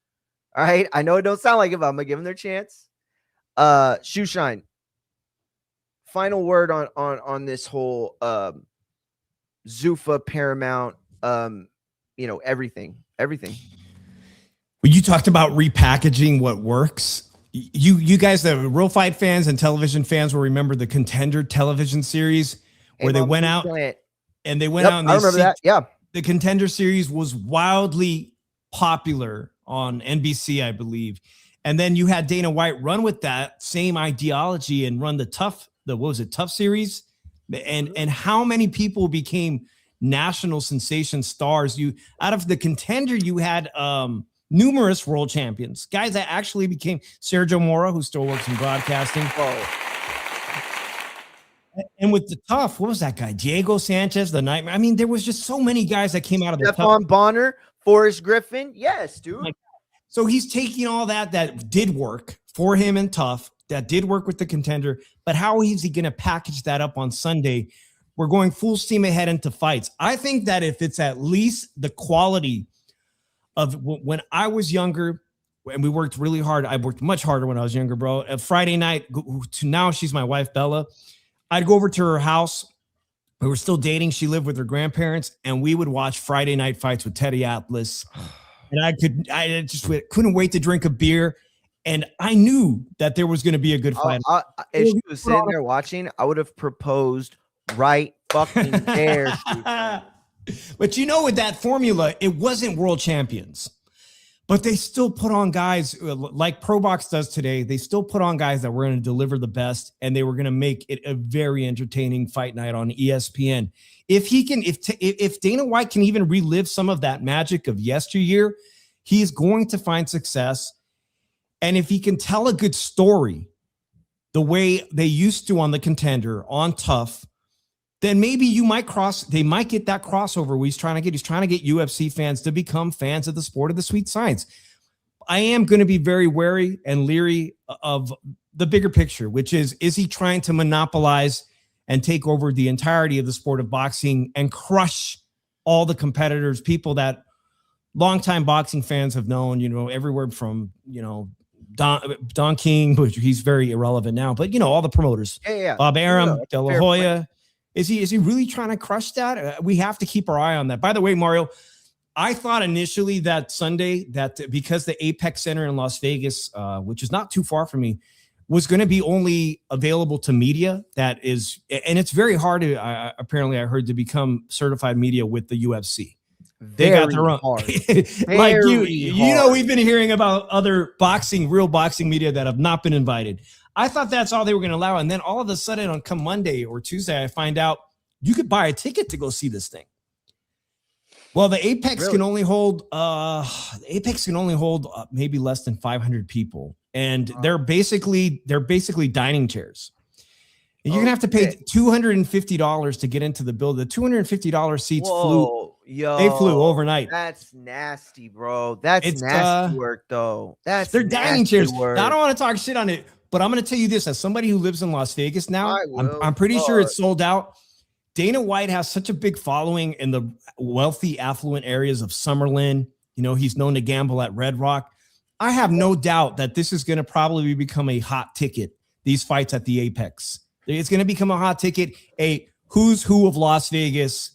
Speaker 1: All right. I know it don't sound like it, but I'm going to give them their chance. Shoeshine, final word on this whole Zuffa, Paramount, everything.
Speaker 2: When you talked about repackaging what works, you guys, the real fight fans and television fans, will remember the Contender television series where they went out and they went out and
Speaker 1: I remember that. Yeah.
Speaker 2: The Contender series was wildly popular on NBC, I believe. And then you had Dana White run with that same ideology and run the Tough series. And how many people became national sensation stars? Out of the Contender, you had numerous world champions, guys that actually became Sergio Mora, who still works in broadcasting. And with the Tough, what was that guy? Diego Sanchez, the Nightmare. I mean, there was just so many guys that came out of the Tough.
Speaker 1: Stephon Bonner, Forrest Griffin. Yes, dude.
Speaker 2: So he's taking all that did work for him in Tough, that did work with the Contender, but how is he going to package that up on Sunday? We're going full steam ahead into fights. I think that if it's at least the quality of when I was younger, and we worked really hard. I worked much harder when I was younger, bro. Friday night to now, she's my wife, Bella. I'd go over to her house. We were still dating. She lived with her grandparents, and we would watch Friday night fights with Teddy Atlas. And I just couldn't wait to drink a beer. And I knew that there was going to be a good fight.
Speaker 1: If she was sitting there watching, I would have proposed right fucking there.
Speaker 2: But with that formula, it wasn't world champions, but they still put on guys like Pro Box does today. They still put on guys that were going to deliver the best, and they were going to make it a very entertaining fight night on ESPN. If Dana White can even relive some of that magic of yesteryear, he's going to find success. And if he can tell a good story the way they used to on the Contender, on Tough, then maybe they might get that crossover where he's trying to get UFC fans to become fans of the sport of the sweet science. I am going to be very wary and leery of the bigger picture, which is he trying to monopolize and take over the entirety of the sport of boxing and crush all the competitors, people that longtime boxing fans have known, everywhere from, Don King, but he's very irrelevant now, but all the promoters, Bob Arum, De La Hoya. Is he really trying to crush that? We have to keep our eye on that. By the way, Mario, I thought initially that Sunday that because the Apex Center in Las Vegas, which is not too far from me, was going to be only available to media. And it's very hard to, apparently I heard, to become certified media with the UFC. They got their own. Like we've been hearing about other real boxing media that have not been invited. I thought that's all they were going to allow. And then all of a sudden on come Monday or Tuesday, I find out you could buy a ticket to go see this thing. Well, the Apex can only hold maybe less than 500 people. and they're basically dining chairs. You're gonna have to pay $250 to get into the building. The $250 seats they flew overnight.
Speaker 1: That's nasty, bro. It's nasty work, though.
Speaker 2: They're dining chairs. Now, I don't want to talk shit on it, but I'm gonna tell you this: as somebody who lives in Las Vegas now, I'm pretty sure it's sold out. Dana White has such a big following in the wealthy, affluent areas of Summerlin. You know, he's known to gamble at Red Rock. I have no doubt that this is going to probably become a hot ticket. These fights at the Apex. It's going to become a hot ticket, a who's who of Las Vegas,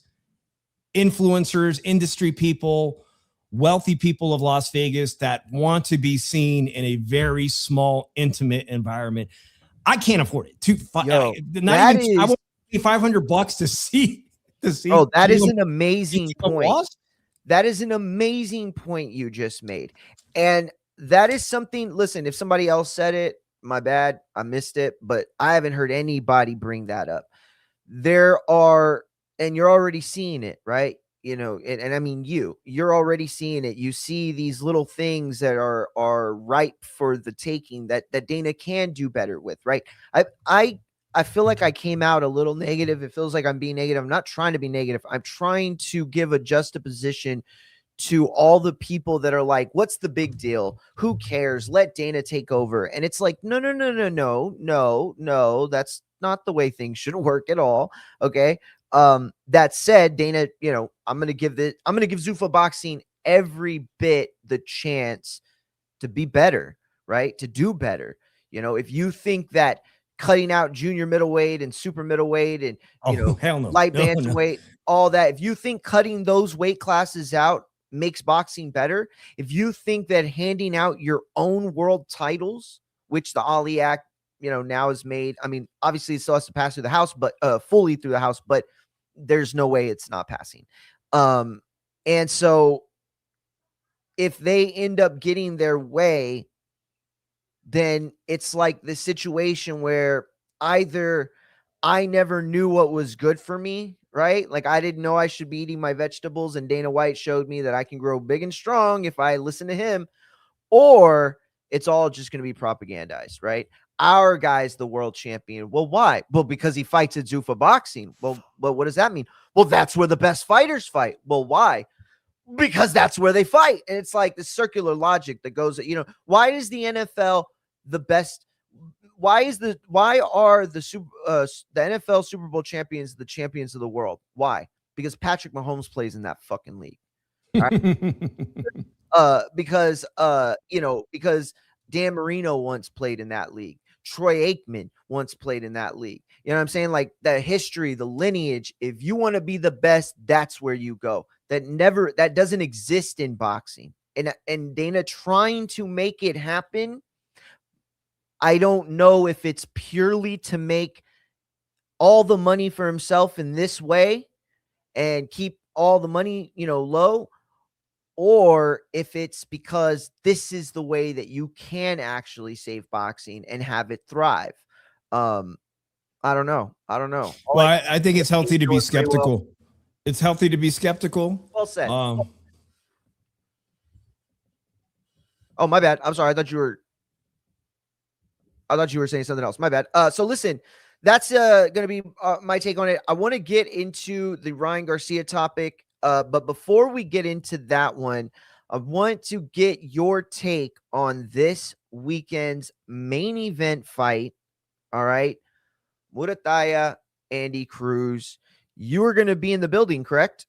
Speaker 2: influencers, industry people, wealthy people of Las Vegas that want to be seen in a very small, intimate environment. I can't afford it. I would pay $500 to see.
Speaker 1: Oh, that is an amazing point. That is an amazing point you just made. And that is something, listen, if somebody else said it, my bad, I missed it, but I haven't heard anybody bring that up. There are, and you're already seeing it, right? You know, and I mean, you're already seeing it. You see these little things that are ripe for the taking that Dana can do better with, right? I feel like I came out a little negative. It feels like I'm being negative. I'm not trying to be negative. I'm trying to give a juxtaposition to all the people that are like, what's the big deal? Who cares? Let Dana take over. And it's like, no, that's not the way things should work at all. Okay. That said, Dana, you know, I'm going to give Zuffa Boxing every bit the chance to be better, right? To do better. You know, if you think that cutting out junior middleweight and super middleweight and, light bantamweight, all that, if you think cutting those weight classes out makes boxing better, if you think that handing out your own world titles, which the Ali Act, you know, now is made, I mean, obviously it still has to pass through the House, but fully through the House, but there's no way it's not passing. And so if they end up getting their way, then it's like the situation where either I never knew what was good for me, right? Like I didn't know I should be eating my vegetables, and Dana White showed me that I can grow big and strong if I listen to him, or it's all just going to be propagandized, right? Our guy's the world champion. Well, why? Well, because he fights at Zuffa Boxing. Well, what does that mean? Well, that's where the best fighters fight. Well, why? Because that's where they fight. And it's like the circular logic that goes, you know, why is the NFL the best? Why are the NFL Super Bowl champions the champions of the world? Why? Because Patrick Mahomes plays in that fucking league. All right? Because Dan Marino once played in that league. Troy Aikman once played in that league. You know what I'm saying? Like the history, the lineage. If you want to be the best, that's where you go. That doesn't exist in boxing. And Dana trying to make it happen, I don't know if it's purely to make all the money for himself in this way and keep all the money, you know, low, or if it's because this is the way that you can actually save boxing and have it thrive. I don't know. Well,
Speaker 2: I think it's healthy to be skeptical. Well. It's healthy to be skeptical.
Speaker 1: Well said. Oh, my bad. I'm sorry. I thought you were saying something else. My bad. So listen, that's going to be my take on it. I want to get into the Ryan Garcia topic. But before we get into that one, I want to get your take on this weekend's main event fight. All right. Murataya, Andy Cruz. You are going to be in the building, correct?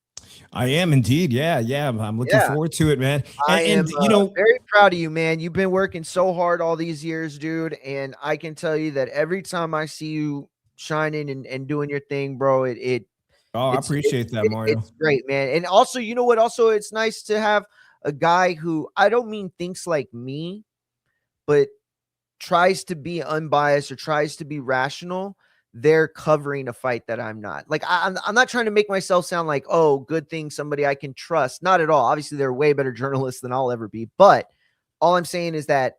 Speaker 2: I am indeed. Yeah. I'm looking forward to it, man.
Speaker 1: I am very proud of you, man. You've been working so hard all these years, dude. And I can tell you that every time I see you shining and doing your thing, bro, I
Speaker 2: appreciate that, Mario.
Speaker 1: It's great, man. And also, you know what? Also, it's nice to have a guy who, I don't mean thinks like me, but tries to be unbiased or tries to be rational. They're covering a fight that I'm not. Like, I'm not trying to make myself sound like, oh, good thing, somebody I can trust. Not at all. Obviously, they're way better journalists than I'll ever be. But all I'm saying is that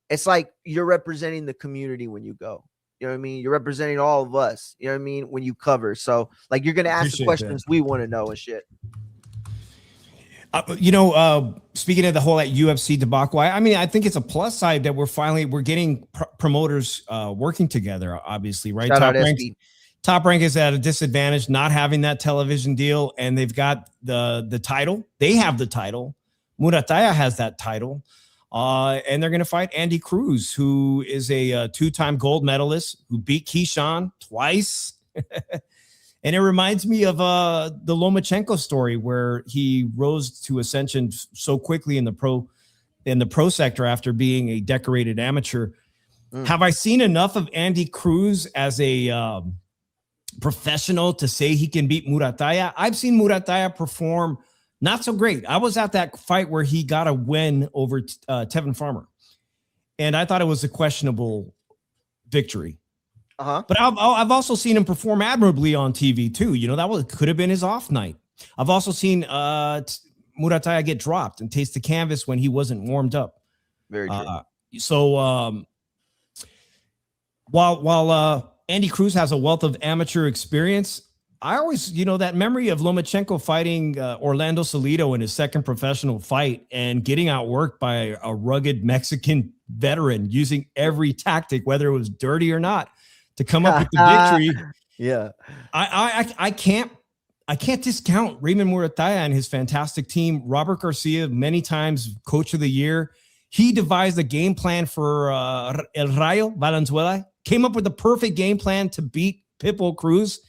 Speaker 1: it's like you're representing the community when you go. You know what I mean? You're representing all of us. You know what I mean? When you cover. So, like, you're going to ask the questions we want to know and shit.
Speaker 2: Speaking of the whole UFC debacle, I mean, I think it's a plus side that we're getting promoters working together. Obviously, right? Top Rank is at a disadvantage not having that television deal, and they've got the title. They have the title. Murataya has that title, and they're going to fight Andy Cruz, who is a two-time gold medalist who beat Keyshawn twice. And it reminds me of the Lomachenko story, where he rose to ascension so quickly in the pro sector after being a decorated amateur. Have I seen enough of Andy Cruz as a professional to say he can beat Murataya? I've seen Murataya perform not so great. I was at that fight where he got a win over Tevin Farmer, and I thought it was a questionable victory. But I've also seen him perform admirably on TV too. That could have been his off night. I've also seen Murataya get dropped and taste the canvas when he wasn't warmed up.
Speaker 1: Very true.
Speaker 2: So while Andy Cruz has a wealth of amateur experience, I always, that memory of Lomachenko fighting Orlando Salido in his second professional fight and getting outworked by a rugged Mexican veteran using every tactic, whether it was dirty or not, to come up with the victory.
Speaker 1: Yeah.
Speaker 2: I can't discount Raymond Murataya and his fantastic team. Robert Garcia, many times coach of the year. He devised a game plan for El Rayo Valenzuela, came up with the perfect game plan to beat Pitbull Cruz.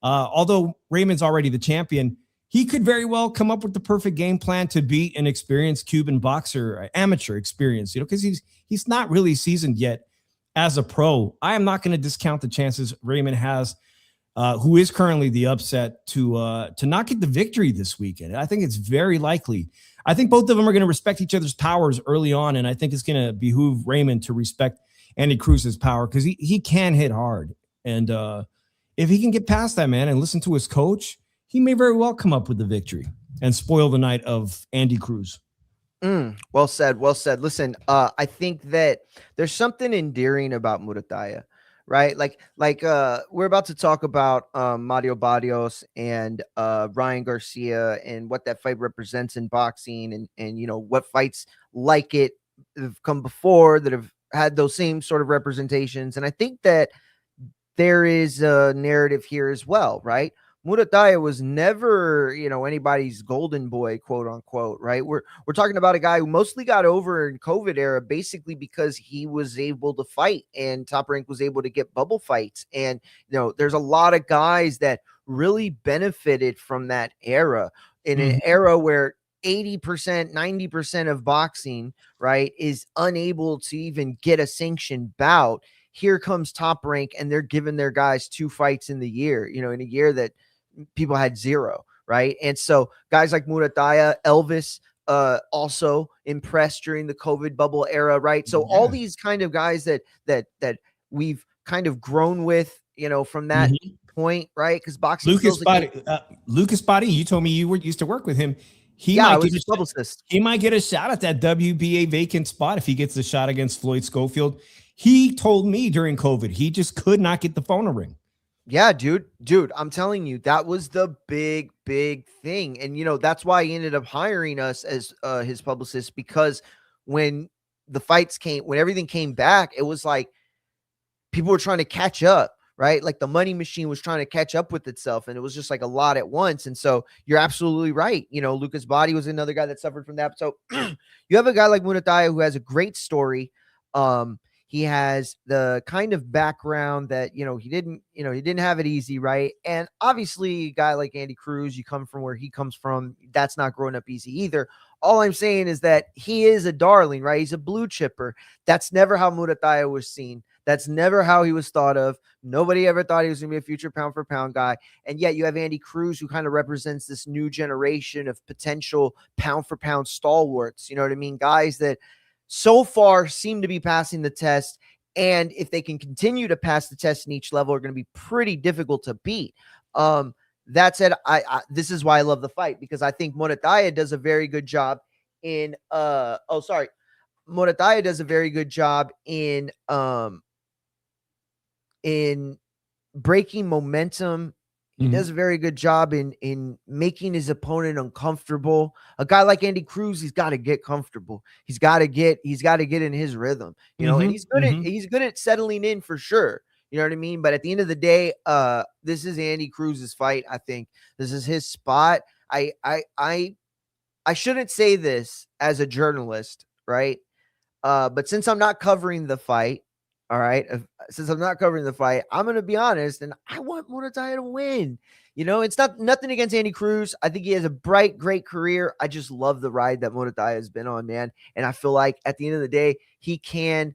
Speaker 2: Although Raymond's already the champion, he could very well come up with the perfect game plan to beat an experienced Cuban boxer, amateur experience, because he's not really seasoned yet as a pro. I am not going to discount the chances Raymond has, who is currently the upset, to not get the victory this weekend. I think it's very likely. I think both of them are going to respect each other's powers early on, and I think it's going to behoove Raymond to respect Andy Cruz's power, because he can hit hard. And if he can get past that, man, and listen to his coach, he may very well come up with the victory and spoil the night of Andy Cruz.
Speaker 1: Well said. Well said. Listen, I think that there's something endearing about Murataya, right? Like we're about to talk about Mario Barrios and Ryan Garcia and what that fight represents in boxing, and what fights like it have come before that have had those same sort of representations. And I think that there is a narrative here as well, right? Murataya was never, anybody's golden boy, quote unquote, right? We're talking about a guy who mostly got over in COVID era, basically because he was able to fight and Top Rank was able to get bubble fights. And, there's a lot of guys that really benefited from that era, in an era where 80%, 90% of boxing, right, is unable to even get a sanctioned bout. Here comes Top Rank, and they're giving their guys 2 fights in the year, in a year that people had 0, right? And so guys like Murataya, Elvis, also impressed during the COVID bubble era, right? So all these kind of guys that we've kind of grown with, from that point, right? Because boxing,
Speaker 2: Lucas Body, you told me you used to work with him. He might get a shot at that WBA vacant spot if he gets the shot against Floyd Schofield. He told me during COVID, he just could not get the phone to ring.
Speaker 1: Yeah, dude, I'm telling you, that was the big thing. And, that's why he ended up hiring us as his publicist, because when the fights came, when everything came back, it was like people were trying to catch up, right? Like the money machine was trying to catch up with itself, and it was just like a lot at once. And so you're absolutely right. Lucas Body was another guy that suffered from that. So you have a guy like Murataya who has a great story. He has the kind of background that, he didn't have it easy, right? And obviously a guy like Andy Cruz, you come from where he comes from, that's not growing up easy either. All I'm saying is that he is a darling, right? He's a blue chipper. That's never how Murataya was seen. That's never how he was thought of. Nobody ever thought he was going to be a future pound for pound guy. And yet you have Andy Cruz, who kind of represents this new generation of potential pound for pound stalwarts. You know what I mean? Guys that so far seem to be passing the test, and if they can continue to pass the test in each level, are going to be pretty difficult to beat. That said, this is why I love the fight, because I think Murataya does a very good job in Murataya does a very good job in breaking momentum He does a very good job in making his opponent uncomfortable. A guy like Andy Cruz, he's got to get comfortable. He's got to get in his rhythm, and he's good at settling in for sure. You know what I mean? But at the end of the day, this is Andy Cruz's fight. I think this is his spot. I shouldn't say this as a journalist, right? But since I'm not covering the fight, all right, since I'm not covering the fight, I'm going to be honest, and I want Morataya to win. It's nothing against Andy Cruz. I think he has a bright, great career. I just love the ride that Morataya has been on, man. And I feel like at the end of the day, he can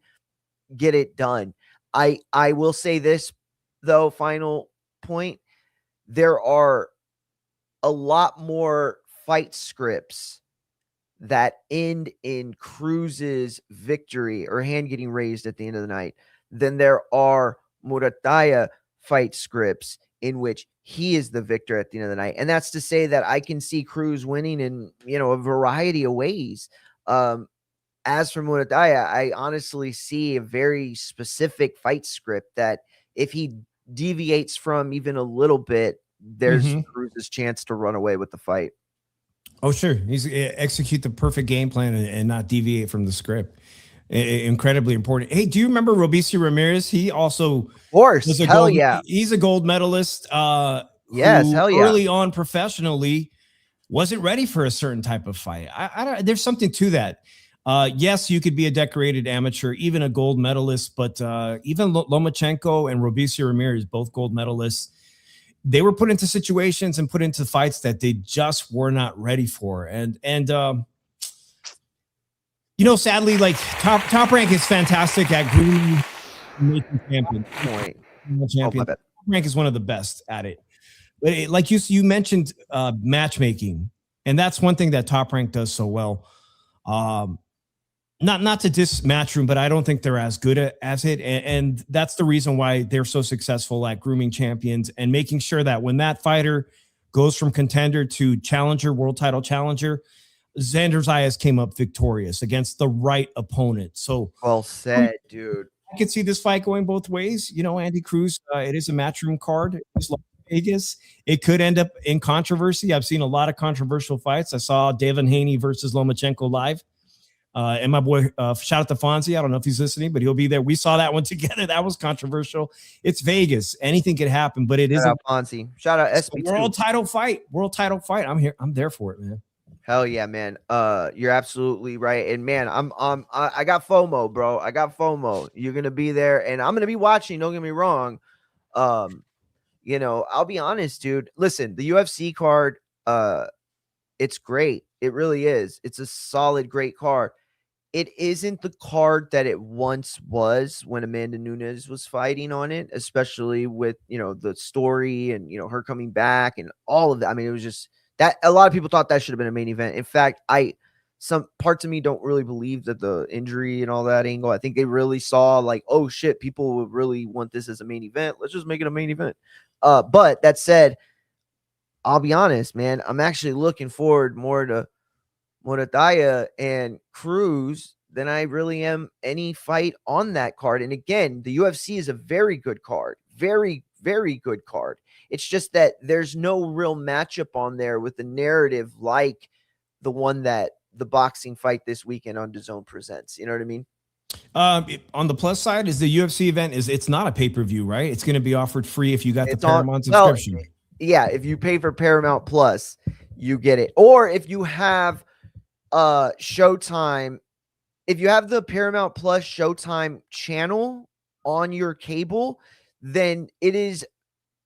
Speaker 1: get it done. I will say this, though, final point. There are a lot more fight scripts that end in Cruz's victory or hand getting raised at the end of the night than there are Morataya fight scripts in which he is the victor at the end of the night. And that's to say that I can see Cruz winning in, a variety of ways. As for Morataya, I honestly see a very specific fight script that if he deviates from even a little bit, there's Cruz's chance to run away with the fight.
Speaker 2: Oh, sure. He's execute the perfect game plan and not deviate from the script. Incredibly important. Hey, do you remember Robeisy Ramirez? He also,
Speaker 1: of course,
Speaker 2: he's a gold medalist.
Speaker 1: Yes, hell yeah.
Speaker 2: Early on professionally, wasn't ready for a certain type of fight. I don't. There's something to that. Yes, you could be a decorated amateur, even a gold medalist, but even Lomachenko and Robeisy Ramirez, both gold medalists, they were put into situations and put into fights that they just were not ready for. And sadly, like Top Rank is fantastic at grooming making champions. Top Rank is one of the best at it. But like you mentioned matchmaking, and that's one thing that Top Rank does so well. Not to diss Matchroom, but I don't think they're as good as it. And that's the reason why they're so successful at grooming champions and making sure that when that fighter goes from contender to challenger, world title challenger, Xander Zayas came up victorious against the right opponent. So
Speaker 1: well said, dude.
Speaker 2: I could see this fight going both ways. Andy Cruz, it is a Matchroom card. It's Las Vegas. It could end up in controversy. I've seen a lot of controversial fights. I saw Devin Haney versus Lomachenko live. And my boy, shout out to Fonzie. I don't know if he's listening, but he'll be there. We saw that one together. That was controversial. It's Vegas. Anything could happen, but it is
Speaker 1: Fonzie. Shout out SP2.
Speaker 2: World title fight. I'm here. I'm there for it, man.
Speaker 1: Hell yeah, man. You're absolutely right. And man, I got FOMO, bro. I got FOMO. You're gonna be there, and I'm gonna be watching. Don't get me wrong. I'll be honest, dude. Listen, the UFC card, it's great. It really is. It's a solid, great card. It isn't the card that it once was when Amanda Nunes was fighting on it, especially with, the story and, her coming back and all of that. I mean, it was just that a lot of people thought that should have been a main event. In fact, some parts of me don't really believe that the injury and all that angle. I think they really saw like, oh shit, people would really want this as a main event. Let's just make it a main event. But that said, I'll be honest, man, I'm actually looking forward more to Morataya and Cruz than I really am any fight on that card. And again, the UFC is a very good card. Very, very good card. It's just that there's no real matchup on there with the narrative like the one that the boxing fight this weekend on DAZN presents. You know what I mean?
Speaker 2: On the plus side is the UFC event it's not a pay-per-view, right? It's going to be offered free if you got the Paramount subscription.
Speaker 1: Yeah, if you pay for Paramount Plus, you get it. Or if you have Showtime, if you have the Paramount Plus Showtime channel on your cable, then it is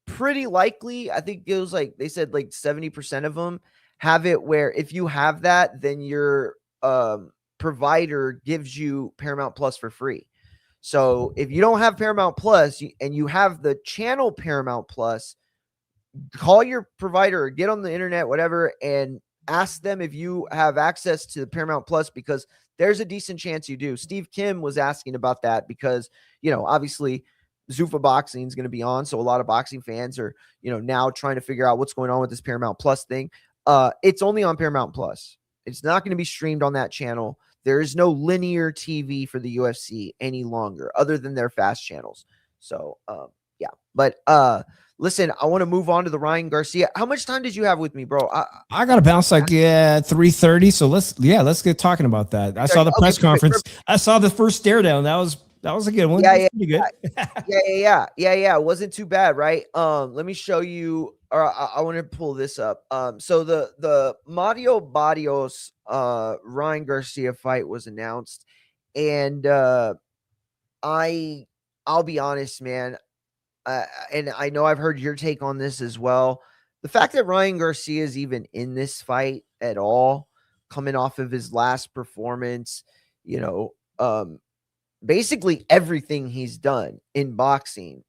Speaker 1: pretty likely, I think it was like they said like 70% of them have it where if you have that, then your provider gives you Paramount Plus for free. So if you don't have Paramount Plus and you have the channel Paramount Plus, call your provider or get on the internet, whatever, and ask them if you have access to Paramount Plus, because there's a decent chance you do. Steve Kim was asking about that because, obviously Zuffa Boxing is going to be on. So a lot of boxing fans are, now trying to figure out what's going on with this Paramount Plus thing. It's only on Paramount Plus. It's not going to be streamed on that channel. There is no linear TV for the UFC any longer other than their fast channels. So, yeah, but Listen, I want to move on to the Ryan Garcia. How much time did you have with me, bro?
Speaker 2: I got to bounce like 3:30. So let's get talking about that. I saw the press conference. Perfect. I saw the first stare down. That was a good one.
Speaker 1: Yeah,
Speaker 2: pretty good.
Speaker 1: Yeah. It wasn't too bad, right? Let me show you, or I want to pull this up. So the Mario Barrios Ryan Garcia fight was announced, and I'll be honest, man. And I know I've heard your take on this as well. The fact that Ryan Garcia is even in this fight at all, coming off of his last performance, basically everything he's done in boxing,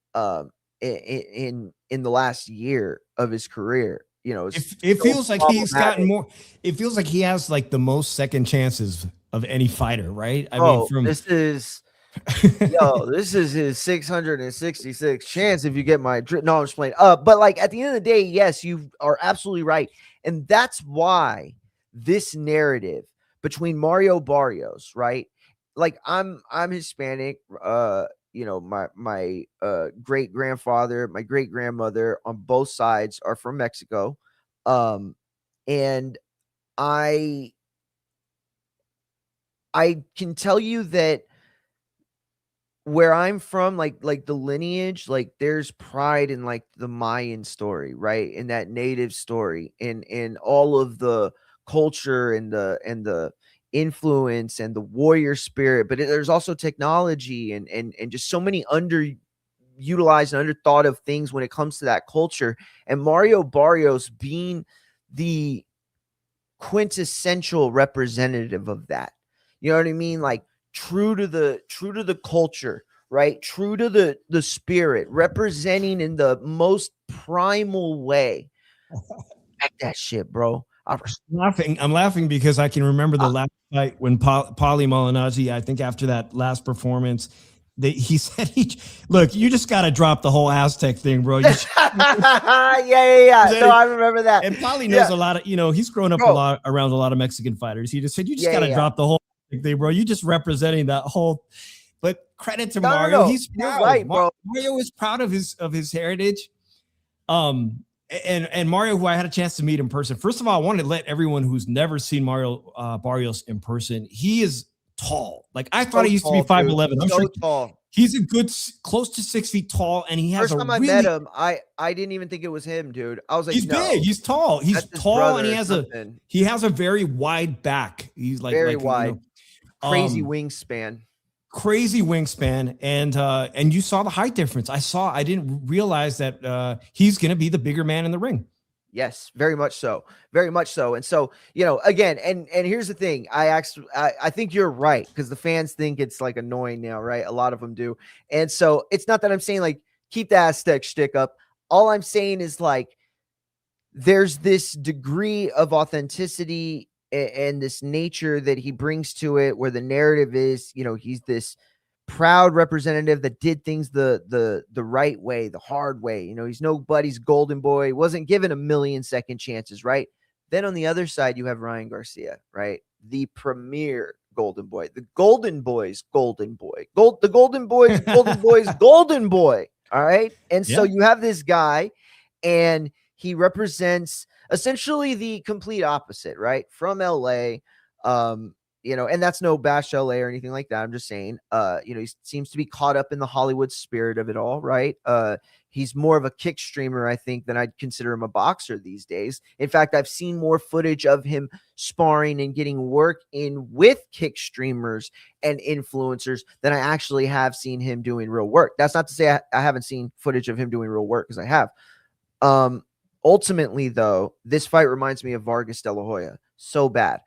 Speaker 1: in the last year of his career,
Speaker 2: it feels like he's gotten more. It feels like he has like the most second chances of any fighter, right? I mean,
Speaker 1: this is. This is his 666 chance if you get my no, I'm just playing. But like at the end of the day, yes, you are absolutely right. And that's why this narrative between Mario Barrios, right? Like I'm Hispanic, my great grandfather, my great grandmother on both sides are from Mexico. And I can tell you that where I'm from, like the lineage, like there's pride in like the Mayan story, right? In that native story, in all of the culture and the influence and the warrior spirit. But there's also technology and just so many underutilized and underthought of things when it comes to that culture. And Mario Barrios being the quintessential representative of that. You know what I mean? Like true to the culture, right? True to the spirit, representing in the most primal way. Back that shit, bro.
Speaker 2: I'm laughing because I can remember the last fight when Paulie Malignaggi, I think after that last performance, he said, look, you just got to drop the whole Aztec thing, bro.
Speaker 1: Yeah. No, I remember that.
Speaker 2: And Paulie knows a lot of, he's grown up around a lot of Mexican fighters. He just said, you just got to drop the whole thing, bro. You just representing that whole. But credit to Mario, he's proud. Right, bro. Mario is proud of his heritage. And Mario, who I had a chance to meet in person. First of all, I wanted to let everyone who's never seen Mario Barrios in person. He is tall. Like I thought he used to be 5'11". I'm sure
Speaker 1: tall.
Speaker 2: He's a good close to 6 feet tall, and he has
Speaker 1: First time I met him, I didn't even think it was him, dude. I was like,
Speaker 2: he's big, he's tall, and he has a very wide back. He's like
Speaker 1: very wide, crazy wingspan.
Speaker 2: Crazy wingspan, and you saw the height difference. I didn't realize that he's going to be the bigger man in the ring.
Speaker 1: Yes, very much so. Very much so. And so, again, and here's the thing. I think you're right, because the fans think it's like annoying now, right? A lot of them do. And so it's not that I'm saying like keep the Aztec shtick up. All I'm saying is like there's this degree of authenticity and this nature that he brings to it, where the narrative is, he's this proud representative that did things the right way, the hard way. He's nobody's golden boy, wasn't given a million second chances, right? Then on the other side, you have Ryan Garcia, right? The premier golden boy, the golden boys golden boy, the golden boys golden boys golden boy. All right. And so you have this guy, and he represents essentially the complete opposite, right? From LA. And that's no bash LA or anything like that. I'm just saying, he seems to be caught up in the Hollywood spirit of it all, right? He's more of a kick streamer, I think, than I'd consider him a boxer these days. In fact, I've seen more footage of him sparring and getting work in with kick streamers and influencers than I actually have seen him doing real work. That's not to say I haven't seen footage of him doing real work, because I have. Ultimately, though, this fight reminds me of Vargas de la Hoya so bad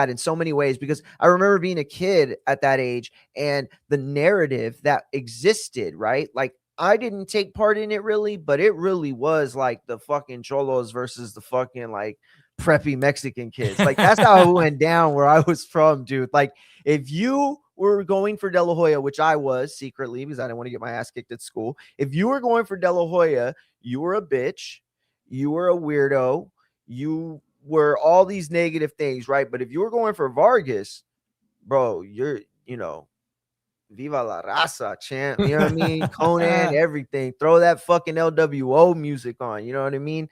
Speaker 1: in so many ways, because I remember being a kid at that age and the narrative that existed, right? Like I didn't take part in it really, but it really was like the fucking cholos versus the fucking like preppy Mexican kids. Like that's how it went down where I was from, dude. Like if you were going for De La Hoya, which I was secretly because I didn't want to get my ass kicked at school. If you were going for De La Hoya, you were a bitch, you were a weirdo, you were all these negative things, right? But if you were going for Vargas, bro, you're Viva la raza, champ. You know what I mean? Conan, everything. Throw that fucking LWO music on. You know what I mean?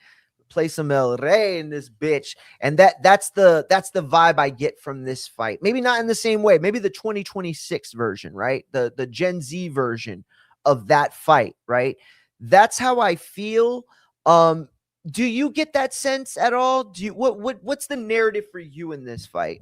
Speaker 1: Play some El Rey in this bitch. And that's the vibe I get from this fight. Maybe not in the same way. Maybe the 2026 version, right? The Gen Z version of that fight, right? That's how I feel. Do you get that sense at all? Do you what's the narrative for you in this fight?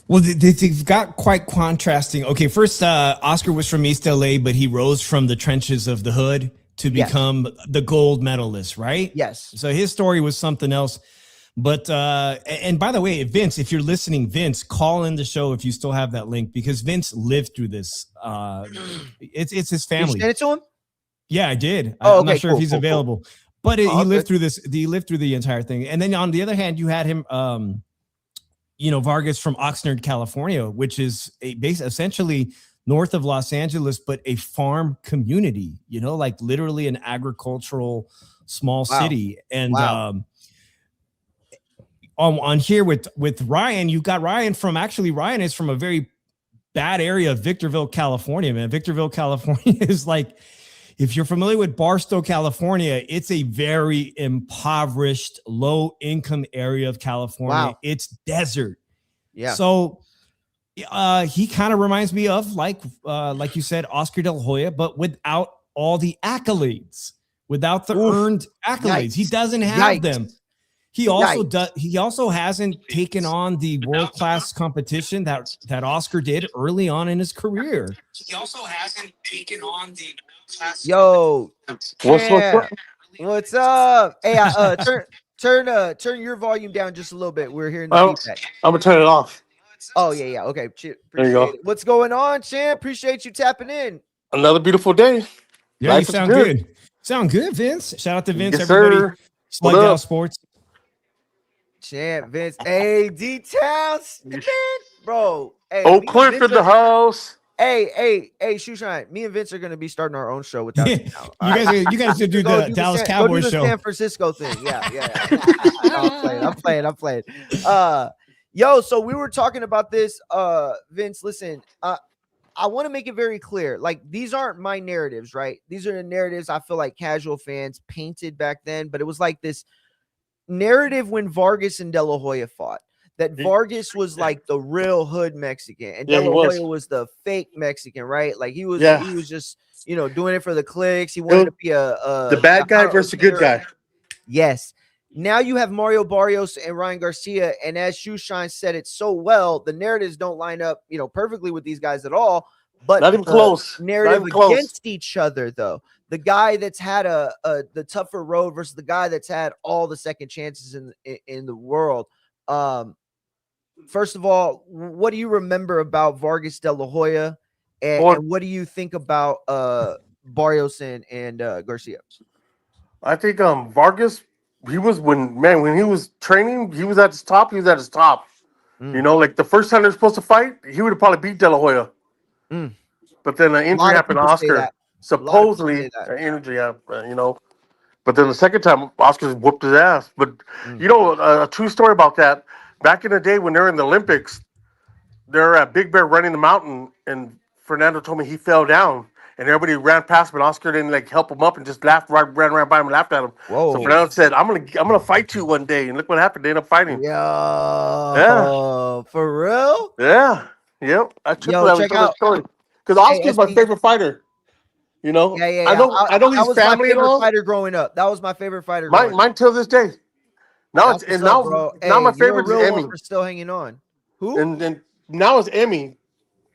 Speaker 2: Well, they've got quite contrasting. Okay, first, Oscar was from East LA, but he rose from the trenches of the hood to become the gold medalist, right?
Speaker 1: Yes.
Speaker 2: So his story was something else. But and by the way, Vince, if you're listening, Vince, call in the show if you still have that link, because Vince lived through this. It's his family.
Speaker 1: Did you send it to him?
Speaker 2: Yeah, I did.
Speaker 1: Oh,
Speaker 2: I'm not sure if he's available, but he lived through this. He lived through the entire thing. And then on the other hand, you had him. Vargas from Oxnard, California, which is essentially north of Los Angeles, but a farm community, like literally an agricultural small city. And on here with Ryan, you got Ryan is from a very bad area of Victorville, California, man. Victorville, California is like, if you're familiar with Barstow, California, it's a very impoverished, low-income area of California. Wow. It's desert.
Speaker 1: Yeah.
Speaker 2: So he kind of reminds me of, like you said, Oscar De La Hoya, but without all the accolades, without the earned accolades. Yikes. He doesn't have them. He also hasn't taken on the world-class competition that Oscar did early on in his career. He also hasn't taken on the
Speaker 1: Yo, what's up? Hey, turn your volume down just a little bit. We're hearing the feedback.
Speaker 5: I'm gonna turn it off.
Speaker 1: Oh yeah. Okay, appreciate
Speaker 5: it.
Speaker 1: What's going on, champ? Appreciate you tapping in.
Speaker 5: Another beautiful day.
Speaker 2: Yeah, you sound good. Sound good, Vince. Shout out to Vince, everybody. Slugged Out Sports.
Speaker 1: Champ, Vince. Hey, D-Towns, bro. Hey,
Speaker 5: Oak Cliff in the house.
Speaker 1: Hey, Shoeshine. Me and Vince are going to be starting our own show without you.
Speaker 2: You guys should do the Dallas Cowboys show.
Speaker 1: San Francisco thing. Yeah. I'm playing. Yo, so we were talking about this. Vince, listen. I want to make it very clear. Like, these aren't my narratives, right? These are the narratives I feel like casual fans painted back then. But it was like this narrative when Vargas and De La Hoya fought. That Vargas was like the real hood Mexican, and De La Hoya was the fake Mexican, right? Like he was just doing it for the clicks. He wanted to be
Speaker 5: the bad guy versus the good guy.
Speaker 1: Yes. Now you have Mario Barrios and Ryan Garcia, and as Shoeshine said it so well, the narratives don't line up, perfectly with these guys at all. But
Speaker 5: not even close.
Speaker 1: Narrative against each other, though. The guy that's had the tougher road versus the guy that's had all the second chances in the world. First of all, what do you remember about Vargas De La Hoya, and what do you think about Barrios and Garcia?
Speaker 5: I think Vargas, when he was training, he was at his top. Like the first time they're supposed to fight, he would have probably beat De La Hoya. But then the injury happened to Oscar. Supposedly, energy, But then the second time, Oscar whooped his ass. But a true story about that. Back in the day when they're in the Olympics, they're at Big Bear running the mountain, and Fernando told me he fell down, and everybody ran past him, and Oscar didn't help him up and just ran by him and laughed at him.
Speaker 1: Whoa.
Speaker 5: So Fernando said, "I'm gonna fight you one day," and look what happened. They ended up fighting.
Speaker 1: Yeah. For real?
Speaker 5: Yeah. Yep. I took that story because Oscar's my favorite fighter.
Speaker 1: Yeah.
Speaker 5: I know his family and all.
Speaker 1: Fighter growing up. That was my favorite fighter.
Speaker 5: Mine till this day. Now my favorite is Emmy.
Speaker 1: We're still hanging on. Who?
Speaker 5: And now it's Emmy.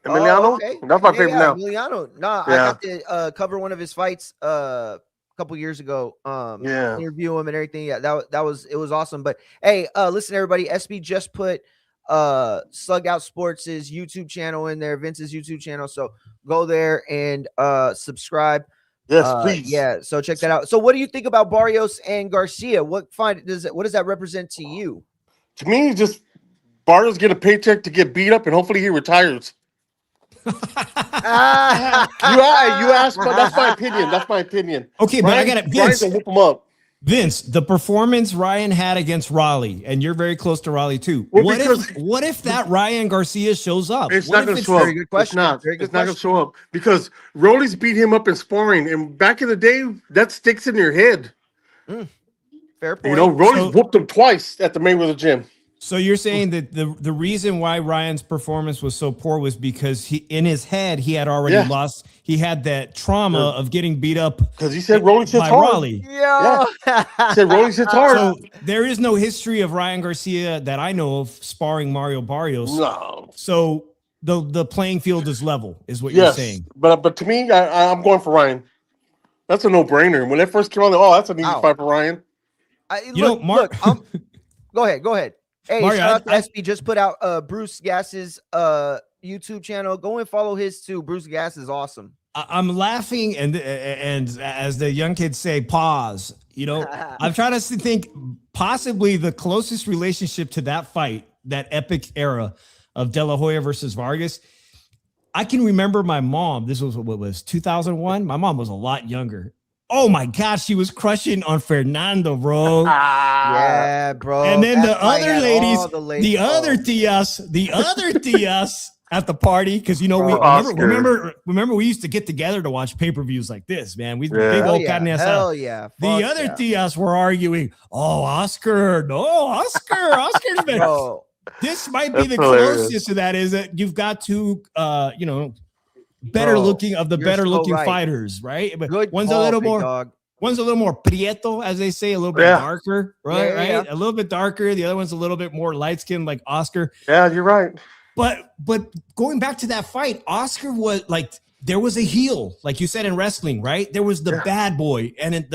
Speaker 5: Emiliano.
Speaker 1: Okay.
Speaker 5: That's my favorite now.
Speaker 1: Emiliano. I got to cover one of his fights a couple years ago. Interview him and everything. Yeah, it was awesome. But hey, listen, everybody. SB just put Slugged Out Sports' YouTube channel in there, Vince's YouTube channel. So go there and subscribe.
Speaker 5: Yes, please.
Speaker 1: Yeah, so check that out. So what do you think about Barrios and Garcia? What does that represent to you?
Speaker 5: To me, just Barrios get a paycheck to get beat up, and hopefully he retires. You asked, but that's my opinion.
Speaker 2: Okay, but I got it. Vince,
Speaker 5: whoop him up.
Speaker 2: Vince, the performance Ryan had against Raleigh, and you're very close to Raleigh too.
Speaker 5: Well,
Speaker 2: what if that Ryan Garcia shows up?
Speaker 5: It's not going to show up.
Speaker 1: Good question.
Speaker 5: It's not going to show up because Rolly's beat him up in sparring, and back in the day, that sticks in your head.
Speaker 1: Fair point.
Speaker 5: You know, Rolly's whooped him twice at the Mayweather gym.
Speaker 2: So you're saying that the reason why Ryan's performance was so poor was because in his head he had already lost. He had that trauma of getting beat up
Speaker 5: because he said Rolly hits hard.
Speaker 2: Raleigh.
Speaker 1: Yeah.
Speaker 5: He said Rolly hits hard.
Speaker 2: So there is no history of Ryan Garcia that I know of sparring Mario Barrios.
Speaker 5: No.
Speaker 2: So the playing field is level, is what you're saying.
Speaker 5: But to me, I'm going for Ryan. That's a no-brainer. When that first came on, that's an easy fight for Ryan.
Speaker 1: Go ahead. Hey,
Speaker 2: Mario,
Speaker 1: shout out to SB, just put out Bruce Gass's YouTube channel. Go and follow his too. Bruce Gass is awesome.
Speaker 2: I'm laughing and as the young kids say, pause. You know, I'm trying to think possibly the closest relationship to that fight, that epic era of De La Hoya versus Vargas. I can remember my mom. This was what was 2001. My mom was a lot younger. Oh my gosh, she was crushing on Fernando, bro.
Speaker 1: Yeah, bro.
Speaker 2: And then the other ladies, the other tias at the party, because we remember we used to get together to watch pay-per-views like this, man. We big old carne asada.
Speaker 1: Hell yeah.
Speaker 2: The other tias were arguing, Oscar's been.
Speaker 1: Bro.
Speaker 2: This might be the closest to that, is that you've got two better looking fighters, right? But one's a little more prieto, as they say, a little bit darker, right?
Speaker 1: Yeah.
Speaker 2: A little bit darker. The other one's a little bit more light skinned, like Oscar.
Speaker 5: Yeah, you're right.
Speaker 2: But going back to that fight, Oscar was like, there was a heel, like you said in wrestling, right? There was the bad boy, and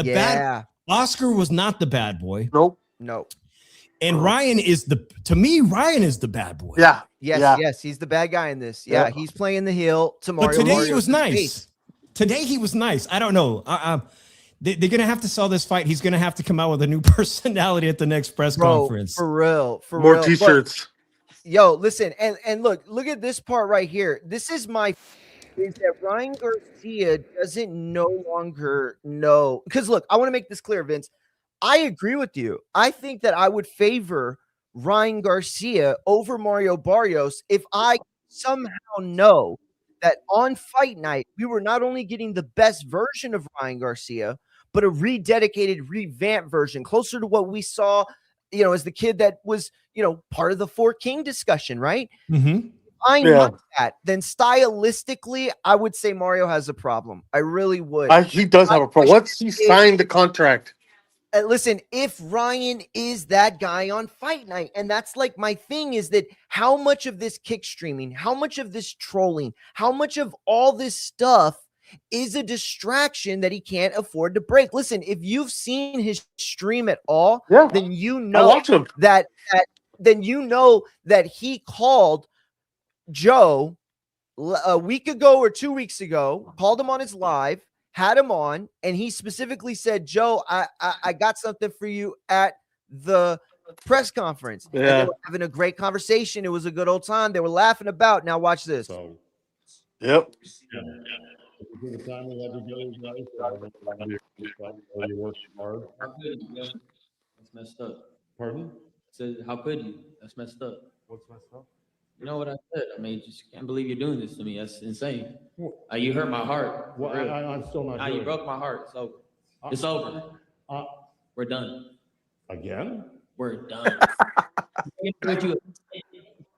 Speaker 2: Oscar was not the bad boy.
Speaker 5: Nope.
Speaker 2: And Ryan is the bad boy.
Speaker 5: Yeah.
Speaker 1: Yes, he's the bad guy in this. Yeah, he's playing the heel tomorrow.
Speaker 2: But today he was nice. Today he was nice. I don't know. They're gonna have to sell this fight. He's gonna have to come out with a new personality at the next press conference.
Speaker 1: For real.
Speaker 5: More t-shirts.
Speaker 1: Yo, listen, and look at this part right here. This is that Ryan Garcia doesn't no longer know. Because look, I want to make this clear, Vince. I agree with you. I think that I would favor Ryan Garcia over Mario Barrios if I somehow know that on fight night, we were not only getting the best version of Ryan Garcia, but a rededicated, revamped version, closer to what we saw, as the kid that was, part of the Four King discussion, right?
Speaker 2: Mm-hmm.
Speaker 1: I know that. Then stylistically, I would say Mario has a problem. I really would.
Speaker 5: He does have a problem. Once he signed the contract.
Speaker 1: Listen, if Ryan is that guy on fight night, and that's like my thing, is that how much of this kick streaming, how much of this trolling, how much of all this stuff is a distraction that he can't afford to break? Listen, if you've seen his stream at all, then you know that he called Joe a week ago or 2 weeks ago, called him on his live, had him on, and he specifically said, Joe, I got something for you at the press conference.
Speaker 5: Yeah.
Speaker 1: And they were having a great conversation. It was a good old time. They were laughing about. Now watch this.
Speaker 5: Yep.
Speaker 6: You worked hard.
Speaker 7: How could you? Man? That's messed up.
Speaker 6: Pardon?
Speaker 7: I said, how could you? That's messed up.
Speaker 6: What's messed up?
Speaker 7: You know what I said? I mean, just can't believe you're doing this to me. That's insane. You hurt my heart.
Speaker 6: Well, I'm still not.
Speaker 7: You broke my heart. It's over. It's over. We're done.
Speaker 6: Again?
Speaker 7: We're done.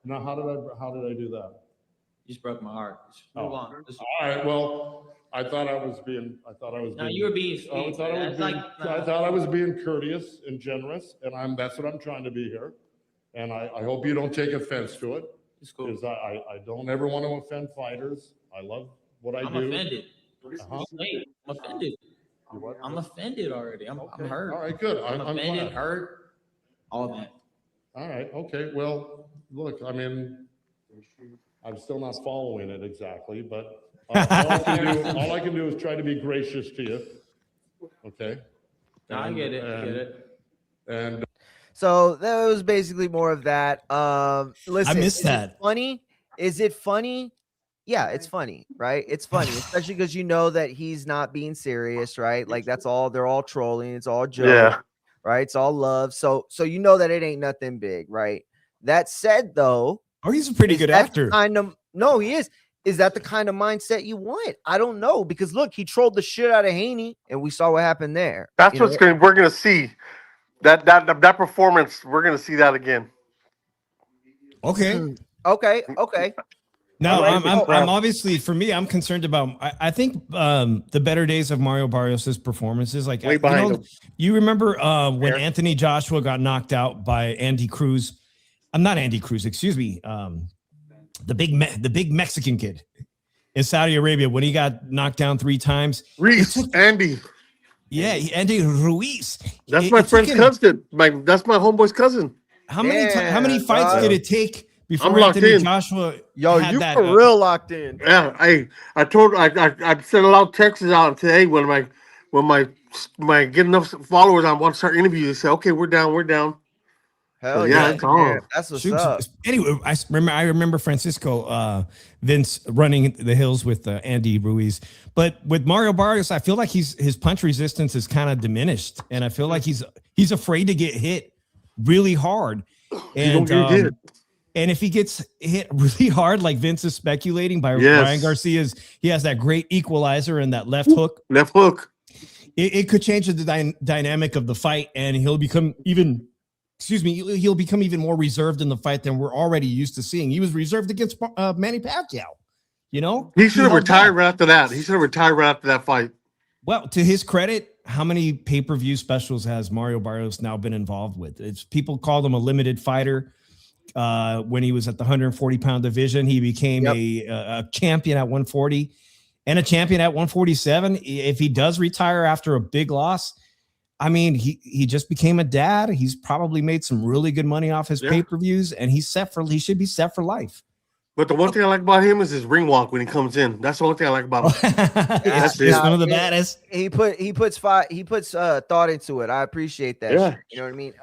Speaker 6: Now, how did I do that?
Speaker 7: You just broke my heart. Just move on.
Speaker 6: All right. Well, I thought I was being.
Speaker 7: No, you were being sweet.
Speaker 6: I thought I was being courteous and generous, and that's what I'm trying to be here. And I hope you don't take offense to it.
Speaker 7: It's cool.
Speaker 6: Because I don't ever want to offend fighters. I love what I do.
Speaker 7: I'm offended. I'm offended. I'm offended already. I'm hurt.
Speaker 6: All right, good.
Speaker 7: I'm offended, hurt, all that.
Speaker 6: All right, okay. Well, look, I mean, I'm still not following it exactly, but all I can do is try to be gracious to you. Okay?
Speaker 7: No, I get it.
Speaker 6: And
Speaker 1: so that was basically more of that. Listen,
Speaker 2: I missed that.
Speaker 1: Is it funny Yeah, it's funny, right? It's funny, especially because you know that he's not being serious, right? Like that's all they're all trolling, it's all joke, right? It's all love. So you know that it ain't nothing big, right? That said, though,
Speaker 2: he's a pretty good actor.
Speaker 1: No, he is. Is that the kind of mindset you want? I don't know, because look, he trolled the shit out of Haney, and we saw what happened there.
Speaker 5: That's we're gonna see. That performance, we're gonna see that again.
Speaker 2: Okay.
Speaker 1: Okay.
Speaker 2: Now, I'm obviously, for me, I'm concerned about. I think the better days of Mario Barrios' performances, like you remember when Anthony Joshua got knocked out by Andy Cruz. I'm not Andy Cruz, excuse me. The big Mexican kid in Saudi Arabia when he got knocked down 3 times.
Speaker 5: Andy.
Speaker 2: Yeah, Andy Ruiz.
Speaker 5: That's my friend's cousin. That's my homeboy's cousin.
Speaker 2: How many fights did it take before
Speaker 5: I'm
Speaker 2: Anthony Joshua?
Speaker 1: Yo, you for real locked in.
Speaker 5: Yeah, I sent a lot of texts out and said, hey, when my get enough followers, I want to start interviewing. They say, okay, we're down.
Speaker 1: Hell yeah, that's what's up.
Speaker 2: Anyway, I remember Francisco Vince running the hills with Andy Ruiz, but with Mario Barrios, I feel like his punch resistance is kind of diminished, and I feel like he's afraid to get hit really hard, and if he gets hit really hard, like Vince is speculating by Ryan Garcia's, he has that great equalizer and that left hook. It could change the dynamic of the fight, and he'll become even more reserved in the fight than we're already used to seeing. He was reserved against Manny Pacquiao. You know,
Speaker 5: he should have retired right after that. He should have retired right after that fight.
Speaker 2: Well, to his credit, how many pay-per-view specials has Mario Barrios now been involved with? People called him a limited fighter. When he was at the 140-pound division, he became a champion at 140 and a champion at 147. If he does retire after a big loss, I mean, he just became a dad. He's probably made some really good money off his pay-per-views, and he should be set for life.
Speaker 5: But the one thing I like about him is his ring walk when he comes in. That's the only thing I like about him.
Speaker 2: That's one of the baddest.
Speaker 1: He puts thought into it. I appreciate that.
Speaker 5: Yeah.
Speaker 1: Shit, you know what I mean?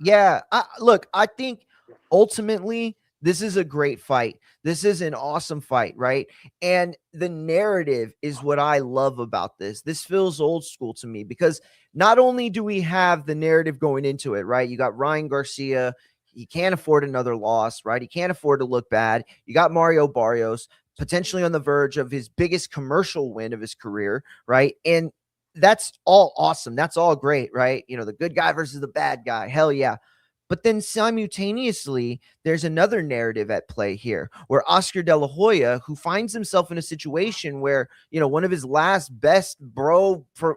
Speaker 1: Yeah. I think ultimately this is a great fight. This is an awesome fight, right? And the narrative is what I love about this. This feels old school to me because not only do we have the narrative going into it, right? You got Ryan Garcia. He can't afford another loss, right? He can't afford to look bad. You got Mario Barrios potentially on the verge of his biggest commercial win of his career, right? And that's all awesome. That's all great, right? You know, the good guy versus the bad guy. Hell yeah. But then simultaneously, there's another narrative at play here where Oscar De La Hoya, who finds himself in a situation where, you know, one of his last best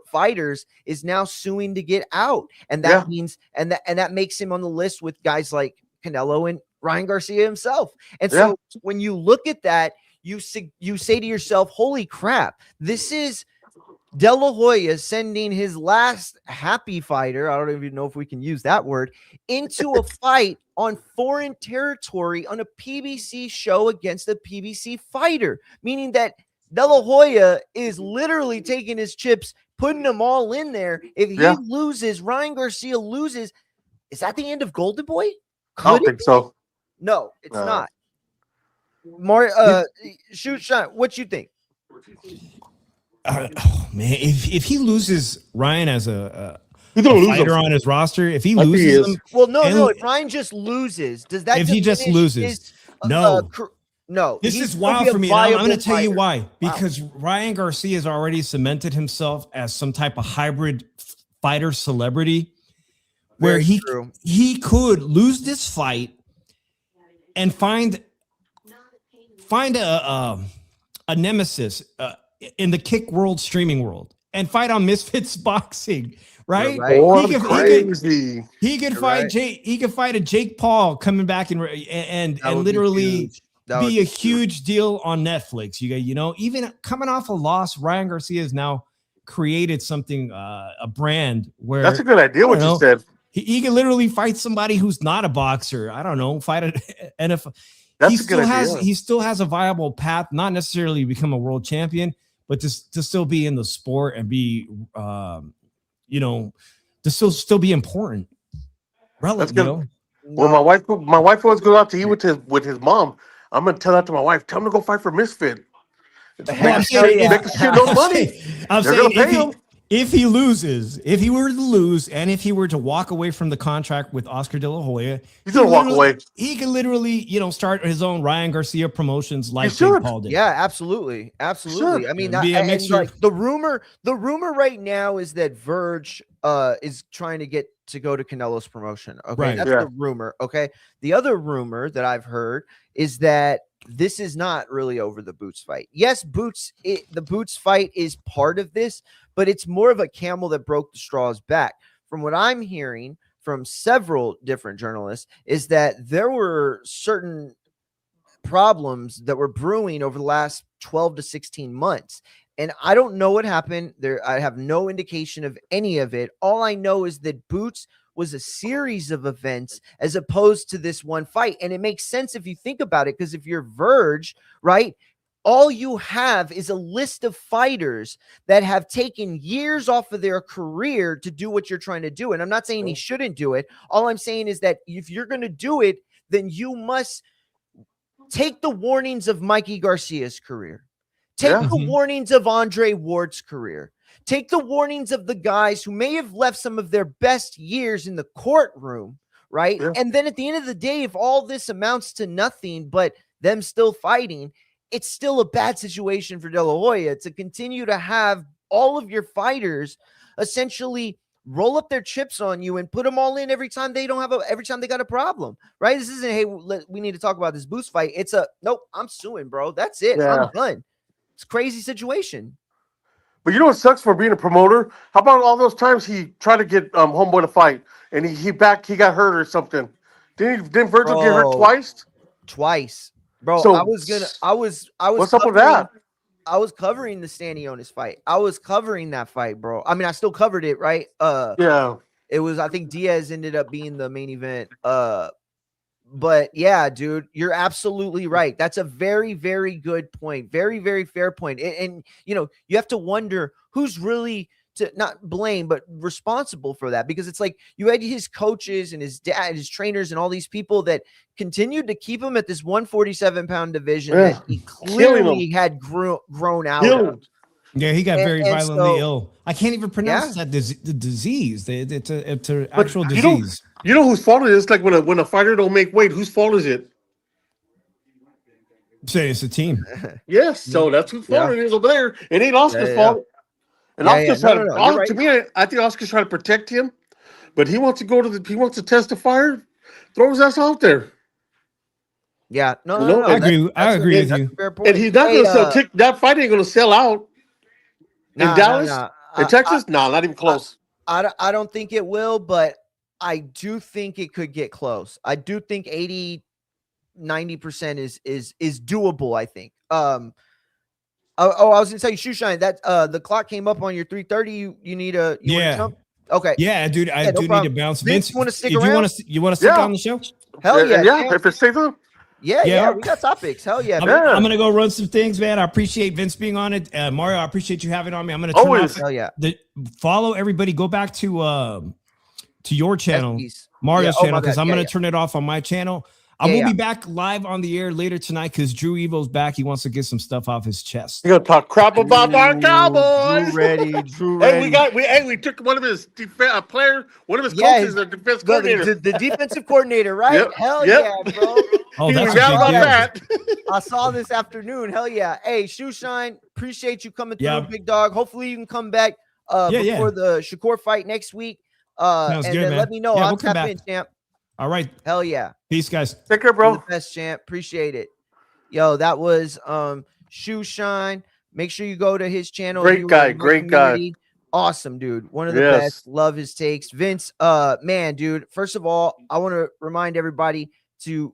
Speaker 1: fighters is now suing to get out. And that means, and that makes him on the list with guys like Canelo and Ryan Garcia himself. And so when you look at that, you say to yourself, holy crap, this is De La Hoya sending his last happy fighter, I don't even know if we can use that word, into a fight on foreign territory on a PBC show against a PBC fighter, meaning that De La Hoya is literally taking his chips, putting them all in there. If he loses, Ryan Garcia loses, is that the end of Golden Boy?
Speaker 5: I don't think so.
Speaker 1: No, it's not. Shoot, Sean, what you think?
Speaker 2: Man, if he loses Ryan as a fighter on his roster, if he loses him,
Speaker 1: if Ryan just loses, does that?
Speaker 2: If he just loses, no. This is wild for me. I'm going to tell you why. Because Ryan Garcia has already cemented himself as some type of hybrid fighter celebrity, where he could lose this fight and find a nemesis in the kick world, streaming world, and fight on Misfits Boxing, right? He could fight Jake. He could fight a Jake Paul coming back and literally be a huge deal on Netflix. You know, even coming off a loss, Ryan Garcia has now created something, a brand where
Speaker 5: that's a good idea. What you said.
Speaker 2: He can literally fight somebody who's not a boxer. I don't know, fight an NFL. He still has a viable path, not necessarily become a world champion, but to still be in the sport and be, to still be important.
Speaker 5: That's good. Well, my wife always goes out to eat with his mom. I'm gonna tell that to my wife. Tell him to go fight for Misfit.
Speaker 2: I'm saying,
Speaker 5: Make the shit no money.
Speaker 2: I'm
Speaker 5: They're
Speaker 2: saying
Speaker 5: gonna pay him.
Speaker 2: if he loses, if he were to lose, and if he were to walk away from the contract with Oscar De La Hoya,
Speaker 5: he's gonna walk away.
Speaker 2: He could literally, start his own Ryan Garcia promotions like Jake Paul did.
Speaker 1: Yeah, absolutely. I mean,
Speaker 2: like
Speaker 1: the rumor right now is that Verge is trying to get to go to Canelo's promotion. Okay,
Speaker 2: right.
Speaker 1: That's the rumor. Okay, the other rumor that I've heard is that this is not really over the Boots fight. Yes, the Boots fight is part of this, but it's more of a camel that broke the straw's back. From what I'm hearing from several different journalists is that there were certain problems that were brewing over the last 12 to 16 months. And I don't know what happened there. I have no indication of any of it. All I know is that Boots was a series of events as opposed to this one fight. And it makes sense if you think about it, because if you're Verge, right, all you have is a list of fighters that have taken years off of their career to do what you're trying to do. And I'm not saying he shouldn't do it. All I'm saying is that if you're going to do it, then you must take the warnings of Mikey Garcia's career. Take the warnings of Andre Ward's career. Take the warnings of the guys who may have left some of their best years in the courtroom, right? Yeah. And then at the end of the day, if all this amounts to nothing but them still fighting, it's still a bad situation for De La Hoya to continue to have all of your fighters essentially roll up their chips on you and put them all in every time they got a problem, right? This isn't, hey, we need to talk about this Boost fight. It's a, nope, I'm suing, bro. That's it. Yeah. I'm done. It's a crazy situation.
Speaker 5: But you know what sucks for being a promoter? How about all those times he tried to get Homeboy to fight and he got hurt or something? Didn't Virgil get hurt twice?
Speaker 1: Twice. Bro,
Speaker 5: so,
Speaker 1: I was
Speaker 5: what's up with that?
Speaker 1: I was covering the Stanionis fight. I was covering that fight, bro. I mean, I still covered it, right?
Speaker 5: Yeah.
Speaker 1: It was, I think Diaz ended up being the main event. But yeah, dude, you're absolutely right. That's a very, very good point. Very, very fair point. And you have to wonder who's really to not blame, but responsible for that, because it's like you had his coaches and his dad, his trainers, and all these people that continued to keep him at this 147-pound division that he clearly had grown out of.
Speaker 2: Yeah, he got very violently ill. I can't even pronounce that the disease. It's an actual disease.
Speaker 5: You know whose fault it is? Like when a fighter don't make weight, whose fault is it?
Speaker 2: Say it's a team.
Speaker 5: Yes, so that's whose fault it is over there. It ain't Oscar's fault. And Oscar's trying to, to me, I think Oscar's trying to protect him, but he wants to he wants to testify. Throw his ass out there.
Speaker 1: Yeah, no.
Speaker 2: I agree with you.
Speaker 5: And he's not going to sell. That fight ain't going to sell out in Dallas, in Texas. Not even close.
Speaker 1: I don't think it will, but I do think it could get close. I do think 80-90% is doable. I think. I was gonna tell you, Shoeshine, that the clock came up on your 3:30. You need a jump? Okay.
Speaker 2: Yeah, dude. I do need to bounce. Vince,
Speaker 1: you want to stick around?
Speaker 2: You want to stick on the show?
Speaker 1: Hell yeah.
Speaker 5: Yeah. If it stays on.
Speaker 1: Yeah, we got topics. Hell yeah.
Speaker 2: I'm gonna go run some things, man. I appreciate Vince being on it. Mario, I appreciate you having on me. I'm gonna turn off.
Speaker 1: Hell yeah.
Speaker 2: Follow everybody. Go back to your channel, Mario's channel, because I'm gonna turn it off on my channel. I will be back live on the air later tonight because Drew Evo's back. He wants to get some stuff off his chest.
Speaker 5: You're gonna talk crap about our Cowboys.
Speaker 1: Drew ready.
Speaker 5: We took one of his player, one of his coaches, the defense coordinator.
Speaker 1: The defensive coordinator, right?
Speaker 5: Yep.
Speaker 1: Hell yeah, bro.
Speaker 2: Oh, that's
Speaker 5: that.
Speaker 1: I saw this afternoon. Hell yeah. Hey, Shoeshine, appreciate you coming through, big dog. Hopefully you can come back before the Shakur fight next week.
Speaker 2: Sounds
Speaker 1: and
Speaker 2: good,
Speaker 1: then
Speaker 2: man.
Speaker 1: let me know. I'll tap in, champ.
Speaker 2: All right.
Speaker 1: Hell yeah.
Speaker 2: Peace, guys.
Speaker 5: Take care, bro.
Speaker 1: You're the best, champ. Appreciate it. Yo, that was Shoeshine. Make sure you go to his channel.
Speaker 5: Great guy.
Speaker 1: Awesome, dude. One of the best. Love his takes. Vince, man, dude. First of all, I want to remind everybody to